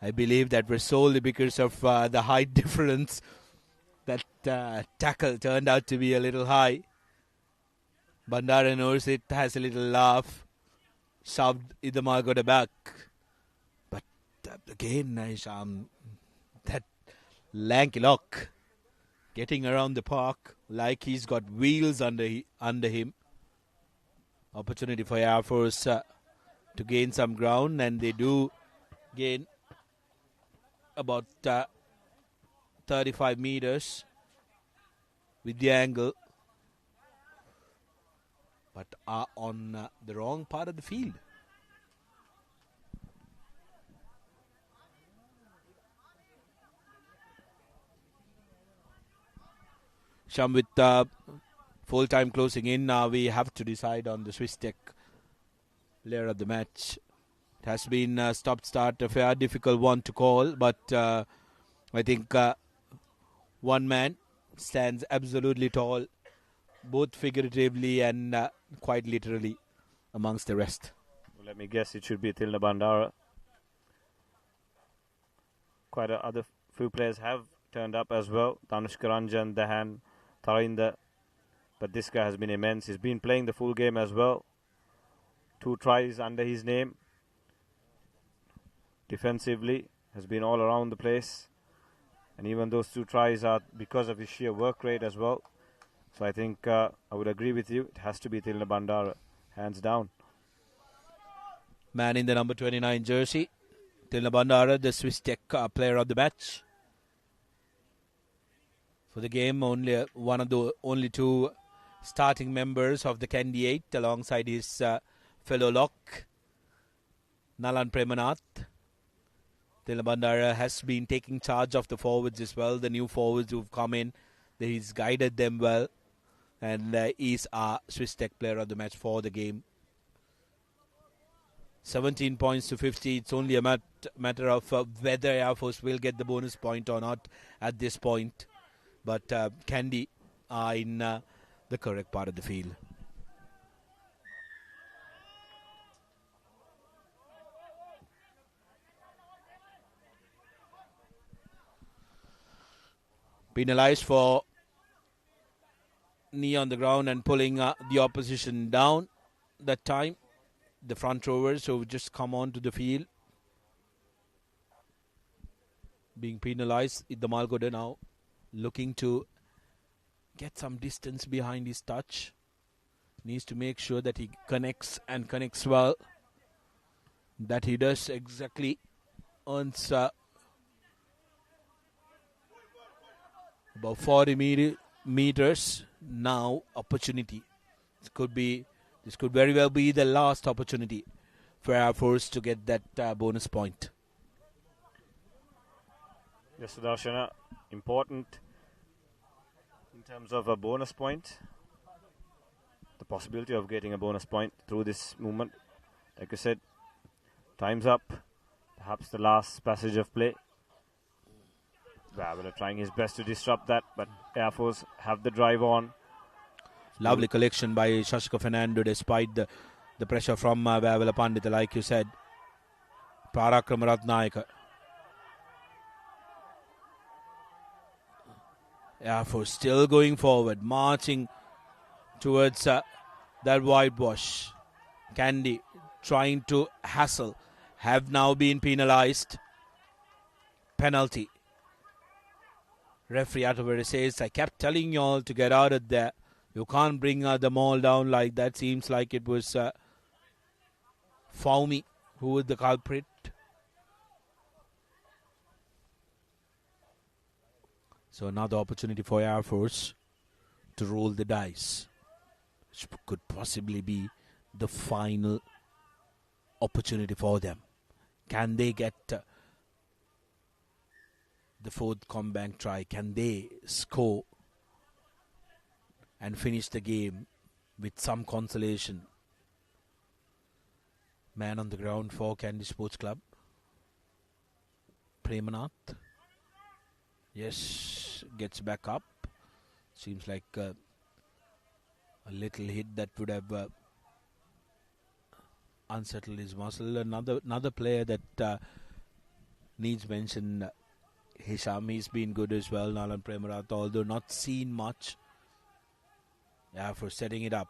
I believe that was solely because of the height difference. That tackle turned out to be a little high. Bandara knows it, has a little laugh. Shoved Ida Malgoda back. But again, that lanky lock getting around the park like he's got wheels under him. Opportunity for Air Force to gain some ground, and they do gain about 35 meters with the angle, but are on the wrong part of the field. Sham with full time closing in. Now we have to decide on the Swiss Tech player of the match. It has been stop-start, a fair difficult one to call, but I think one man stands absolutely tall, both figuratively and quite literally amongst the rest. Well, let me guess, it should be Tilna Bandara. Quite other few players have turned up as well. Tanushka Ranjan, Dahan, Tarinder. But this guy has been immense. He's been playing the full game as well. 2 tries under his name. Defensively, has been all around the place. And even those 2 tries are because of his sheer work rate as well. So I think I would agree with you. It has to be Tilna Bandara, hands down. Man in the number 29 jersey. Tilna Bandara, the Swiss Tech player of the match. For the game, only one of the only 2 starting members of the Kandy 8 alongside his fellow lock, Nalan Premanath. Tilna Bandara has been taking charge of the forwards as well. The new forwards who've come in, he's guided them well, and is our Swiss Tech player of the match for the game. 17 points to 50. It's only a matter of whether Air Force will get the bonus point or not at this point. But Kandy are in the correct part of the field. Penalized for knee on the ground and pulling the opposition down that time. The front rowers who just come onto the field being penalized. Ida Malgoda now looking to get some distance behind his touch. Needs to make sure that he connects and connects well. That he does exactly. Earns About 40 meters. Now opportunity. This could very well be the last opportunity for Air Force to get that bonus point. Yes, Sudarshana, important in terms of a bonus point. The possibility of getting a bonus point through this movement. Like I said, time's up. Perhaps the last passage of play. Vavala trying his best to disrupt that, but Air Force have the drive on. Lovely collection by Shashika Fernando despite the pressure from Vavala Pandita, like you said. Parakram Ratnayaka. Air Force still going forward, marching towards that whitewash. Kandy trying to hassle, have now been penalized. Penalty. Referee Atavare says, I kept telling you all to get out of there. You can't bring the maul down like that. Seems like it was Faumi who was the culprit. So another opportunity for Air Force to roll the dice, which could possibly be the final opportunity for them. Can they get the fourth comeback try? Can they score and finish the game with some consolation? Man on the ground for Kandy Sports Club. Premanath. Yes, gets back up. Seems like a little hit that would have unsettled his muscle. Another player that needs mention, Hisham. He's been good as well. Nalan Premanath, although not seen much. Yeah, for setting it up.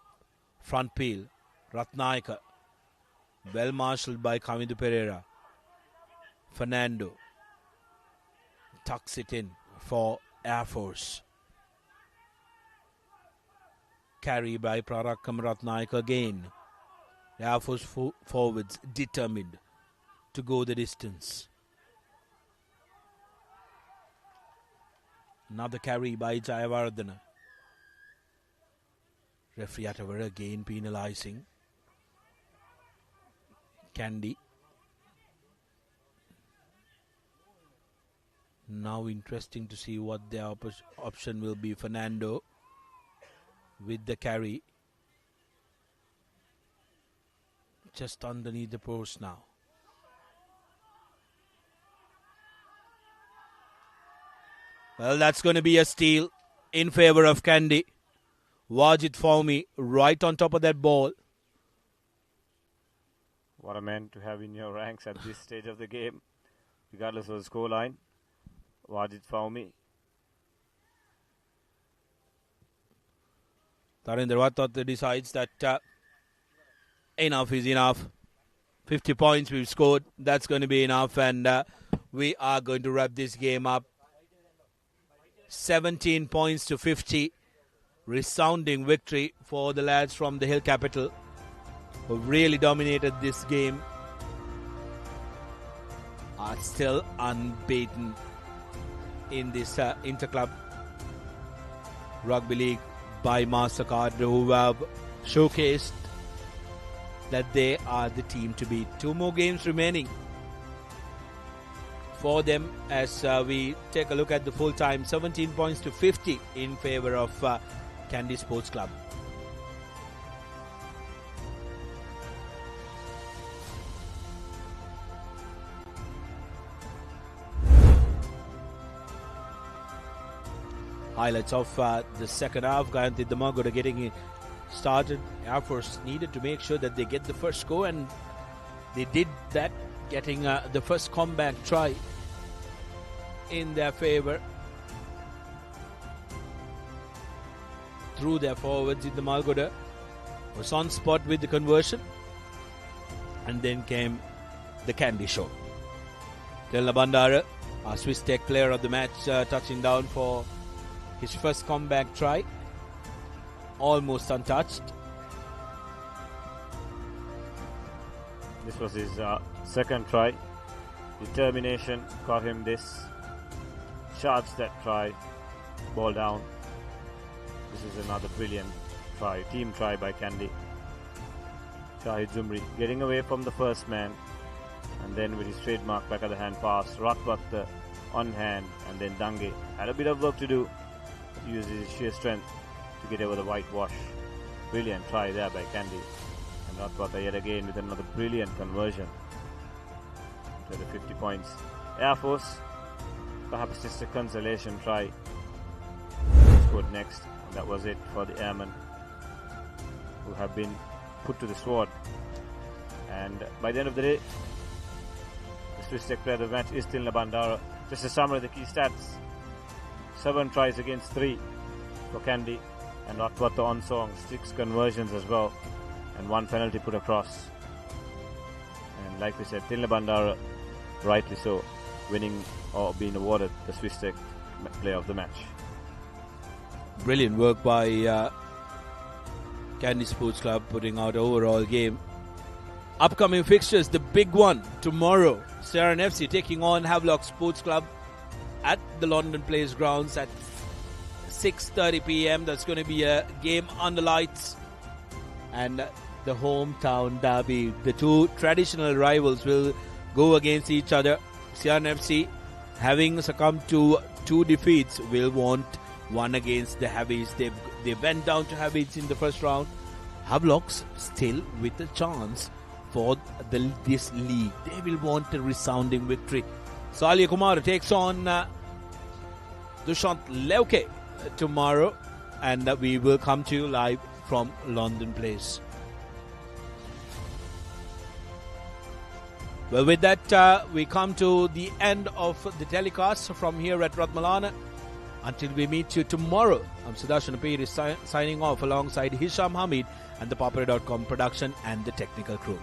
Front peel. Ratnayaka. Well marshalled by Kamindu Pereira. Fernando tucks it in for Air Force. Carry by Prarakam Ratnayaka again. Air Force forwards determined to go the distance. Another carry by Jayavardhana. Referee Atavara again penalizing Kandy. Now interesting to see what the option will be. Fernando with the carry. Just underneath the post now. Well, that's going to be a steal in favor of Kandy. Wajid Faumi right on top of that ball. What a man to have in your ranks at this stage of the game, regardless of the scoreline. Wajid Faumi. Tarendra Watat decides that enough is enough. 50 points we've scored. That's going to be enough, and we are going to wrap this game up. 17 points to 50. Resounding victory for the lads from the Hill Capital, who really dominated this game. Are still unbeaten in this Interclub Rugby League by Mastercard, who have showcased that they are the team to beat. 2 more games remaining for them as we take a look at the full time. 17 points to 50 in favor of Kandy Sports Club. Highlights of the second half. Gayanthi Damagoda getting started. Air Force needed to make sure that they get the first score, and they did that, getting the first comeback try in their favor through their forwards. In the Malgoda was on spot with the conversion, and then came the Kandy show. Delna Bandara, our Swiss Tech player of the match, touching down for his first comeback try, almost untouched. This was his second try. Determination got him this. Charged that try. ball down. This is another brilliant try, team try by Kandy. Shahid Zumri getting away from the first man, and then with his trademark back of the hand pass, Ratmalana on hand, and then Dange had a bit of work to do to use his sheer strength to get over the whitewash. Brilliant try there by Kandy, and Ratmalana yet again with another brilliant conversion to the 50 points. Air Force, perhaps just a consolation try, scored next, and that was it for the airmen who have been put to the sword. And by the end of the day, the Swiss Tech player of the match is Tilna Bandara. Just a summary of the key stats: 7 tries against 3 for Kandy, and Ratmalana on song, 6 conversions as well, and 1 penalty put across. And like we said, Tilna Bandara, rightly so, winning or being awarded the Swiss Tech player of the match. Brilliant work by Kandy Sports Club, putting out overall game. Upcoming fixtures, the big one tomorrow, Saran FC taking on Havelock Sports Club at the London Place grounds at 6:30 p.m. That's going to be a game under lights, and the hometown derby. The two traditional rivals will go against each other. Saran FC, having succumbed to 2 defeats, will want one against the Havies. They went down to Havies in the first round. Havelocks still with a chance for this league. They will want a resounding victory. Salia Kumar takes on Dushant Leuke tomorrow, and we will come to you live from London Place. Well, with that, we come to the end of the telecast from here at Ratmalana. Until we meet you tomorrow, I'm Sudarshan Apir signing off alongside Hisham Hamid and the Papare.com production and the technical crew.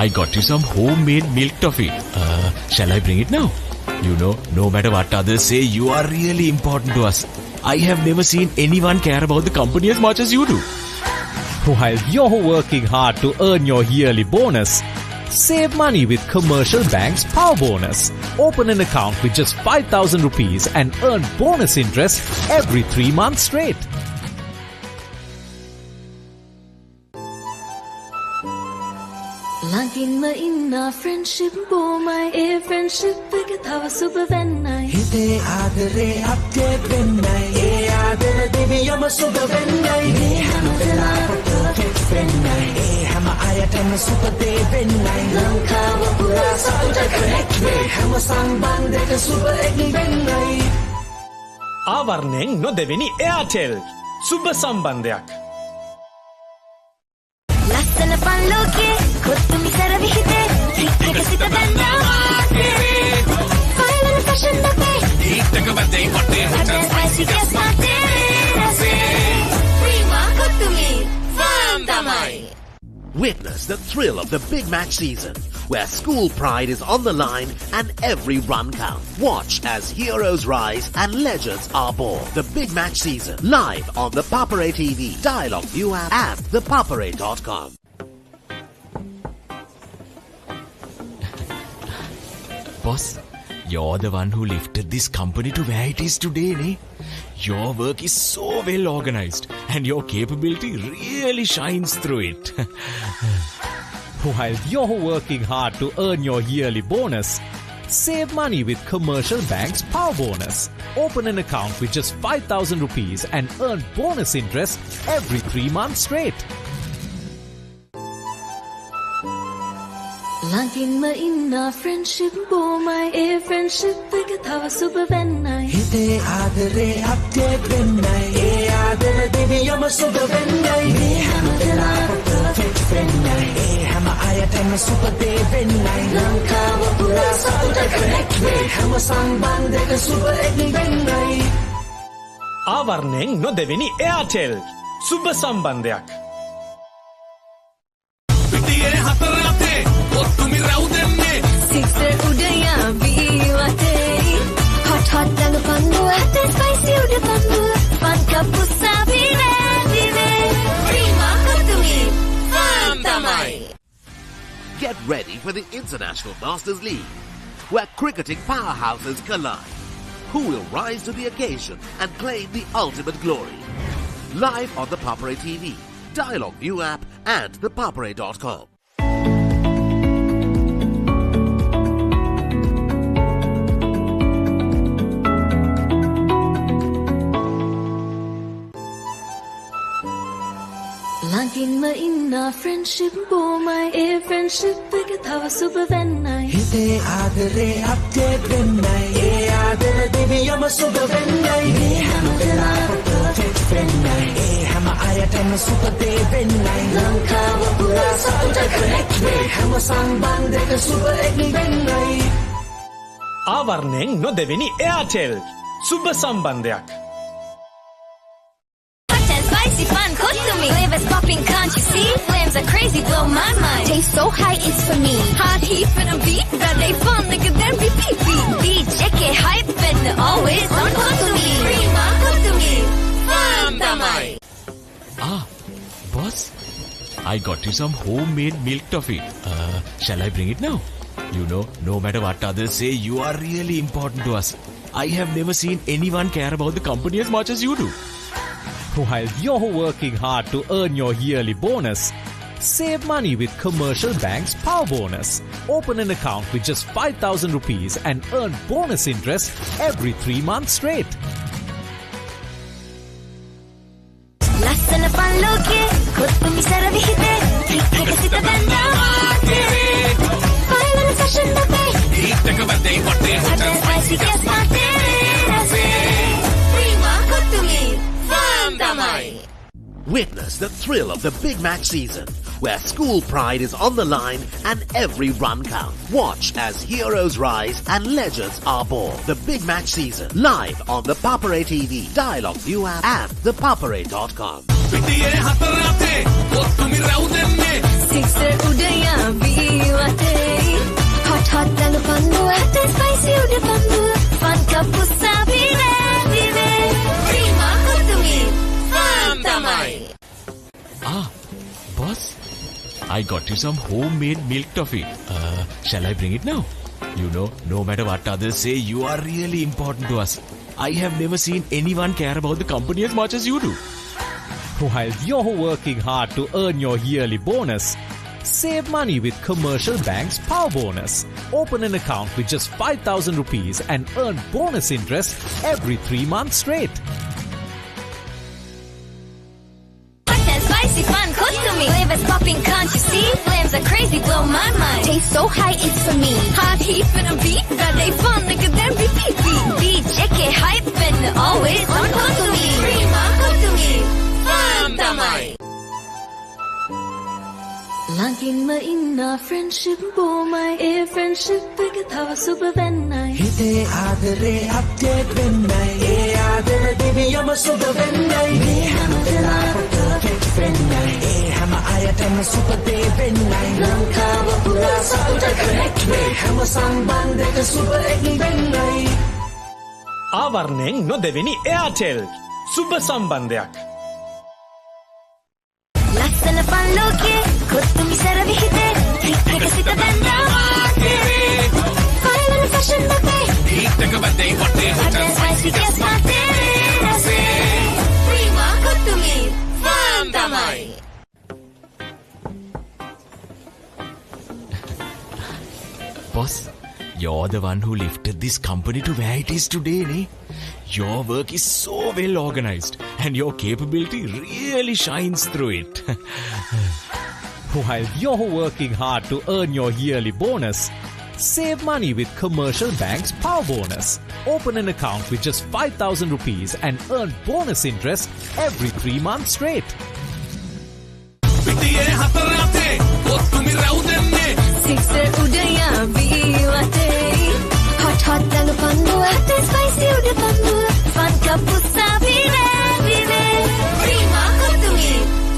I got you some homemade milk toffee. Shall I bring it now? You know, no matter what others say, you are really important to us. I have never seen anyone care about the company as much as you do. While you're working hard to earn your yearly bonus, save money with Commercial Bank's Power Bonus. Open an account with just 5,000 rupees and earn bonus interest every 3 months straight. Lagin ma inna friendship bo my friendship ke thawa super vennai hite aadare update vennai aadara deviyama super vennai me hama vela perfect vennai hama ayatama super de vennai lankawa pura sata connect me hama sambandheka super egni vennai ආවරණයෙන් නොදෙවෙනි Airtel සුබ සම්බන්ධයක් Lassana panloke kottumi saravihite tikakasita bandawate Final fashion dape tikakavate kotte hotel spicy gas mate rase Prima kottumi fan tamai. Witness the thrill of the big match season, where school pride is on the line and every run counts. Watch as heroes rise and legends are born. The big match season, live on the Papare TV, Dialog ViU App, and ThePapare.com. Boss, You're the one who lifted this company to where it is today, ne? Your work is so well organized and your capability really shines through it. While you're working hard to earn your yearly bonus, save money with Commercial Bank's Power Bonus. Open an account with just 5,000 rupees and earn bonus interest every 3 months straight. Langin ma inna friendship bo my a friendship එක තව සුබ වෙන්නයි හිතේ ආදරේ update වෙන්නයි ඒ ආදර දෙවියම සුබ වෙන්නයි මේ හැම වෙලාවෙම perfect වෙන්නයි ඒ හැම අයටම සුබ දේ වෙන්නයි ලංකාව පුරා සතුට connect වේ හැම සම්බන්ධයක සුබ එකයි වෙන්නයි ආවරණයෙන් නොදෙවෙනි එයාටෙල් සුබ සම්බන්ධයක් පිටියේ හතර අතේ ඔත්තුමි රවුදෙන්නේ Sister udaya ViU App hot hot dang pandu hot spicy uda pandu panka pusa vine prima kotumi fun tamai. Get ready for the International Masters League, where cricketing powerhouses collide. Who will rise to the occasion and claim the ultimate glory? Live on the Papare TV, Dialog ViU App and ThePapare.com. Langin ma inna friendship bo my a friendship එක තව සුබ වෙන්නයි හිතේ ආදරේ update වෙන්නයි ඒ ආදර දෙවියම සුබ වෙන්නයි මේ හැම වෙලාවෙම perfect වෙන්නයි ඒ හැම අයටම සුබ දේ වෙන්නයි ලංකාව පුරා සතුට connect වේ හැම සම්බන්ධයක සුබ එකයි වෙන්නයි ආවරණයෙන් නොදෙවෙනි එයාටෙල් සුබ සම්බන්ධයක් Spicy fun, cook to me. Flavors popping, can't you see? Flames are crazy, blow my mind. Taste so high, it's for me. Hot heat for the beat, that they fun, nigga, then repeat. Beat, check it, hype, and always on cook to me. Prima, cook to me. Fun, tamai. Ah, boss, I got you some homemade milk toffee. Shall I bring it now? You know, no matter what others say, you are really important to us. I have never seen anyone care about the company as much as you do. While you're working hard to earn your yearly bonus, save money with Commercial Bank's Power Bonus. Open an account with just 5,000 rupees and earn bonus interest every 3 months straight. Lasana panloke, kottumi saravihite, thikkaka sita banda. Final session nape, හිටක වදේ වටේ hot and spicy guest mate. Prima, kottumi. Witness the thrill of the big match season, where school pride is on the line and every run counts. Watch as heroes rise and legends are born. The big match season, live on the Papare TV, Dialog ViU App and ThePapare.com. පිටියේ හතර අතේ ඔත්තුමි රවුදෙන්නේ Sister udaya ViU App hot hot dang pandu hot spicy uda pandu panka pusa vine prima kotumi fun tamai. Ah, boss, I got you some homemade milk toffee. Shall I bring it now? You know, no matter what others say, you are really important to us. I have never seen anyone care about the company as much as you do. While you're working hard to earn your yearly bonus, save money with Commercial Bank's Power Bonus. Open an account with just 5,000 rupees and earn bonus interest every 3 months straight. Hot and spicy fun, cook to me. Flavors popping, can't you see? Flames are crazy, blow my mind. Taste so high, it's for me. Hot heat for the beat, that they fun, nigga, then repeat. Beat, check it, hype, and always on cook to me. Prima, cook to me. Fun, tamai. Langin ma inna friendship bo my a friendship එක තව සුබ වෙන්නයි හිතේ ආදරේ update වෙන්නයි ඒ ආදර දෙවියම සුබ වෙන්නයි මේ හැම වෙලාවෙම perfect වෙන්නයි ඒ හැම අයටම සුබ දේ වෙන්නයි ලංකාව පුරා සතුට connect වේ හැම සම්බන්ධයක සුබ එකයි වෙන්නයි ආවරණයෙන් නොදෙවෙනි එයාටෙල් සුබ සම්බන්ධයක් Lasana panloke, kottumi saravihite, thikkaka sita banda. Final session nape, Rasikas Papare Rase Prima Kutumi Fun Tamai. Boss, you're the one who lifted this company to where it is today, ne? Your work is so well organized and your capability really shines through it. While you're working hard to earn your yearly bonus, save money with Commercial Bank's Power Bonus. Open an account with just 5,000 rupees and earn bonus interest every 3 months straight. පිටියේ හතරාතේ ඔත්තුමි රැවුදෙන්නේ Sixer udaya bilate hot hot dalu pandua hot spicy uda pandua fun kapusa vire prima kutumi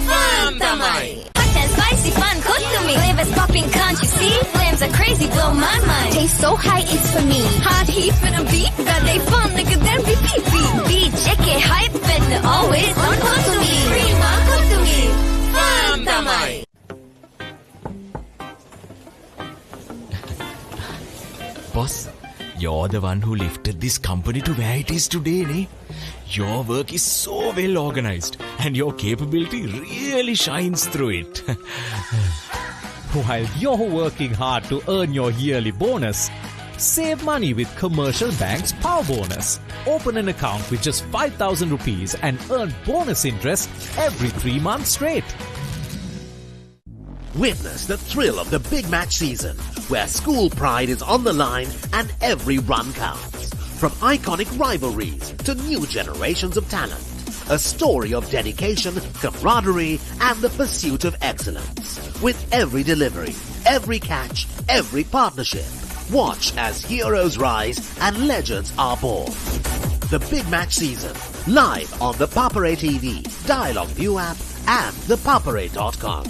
fun tamai hot and spicy fun kutumi flavors popping can't you see flames are crazy blow my mind taste so high it's for me hot heat when I beat that they fun like them beat check it hype and always on kutumi prima kutumi fun tamai. Boss, you're the one who lifted this company to where it is today, ne? Your work is so well organized and your capability really shines through it. While you're working hard to earn your yearly bonus, save money with Commercial Bank's Power Bonus. Open an account with just 5,000 rupees and earn bonus interest every 3 months straight. Witness the thrill of the big match season, where school pride is on the line and every run counts. From iconic rivalries to new generations of talent, a story of dedication, camaraderie, and the pursuit of excellence. With every delivery, every catch, every partnership, watch as heroes rise and legends are born. The big match season, live on the Papare TV, Dialog ViU App, and ThePapare.com.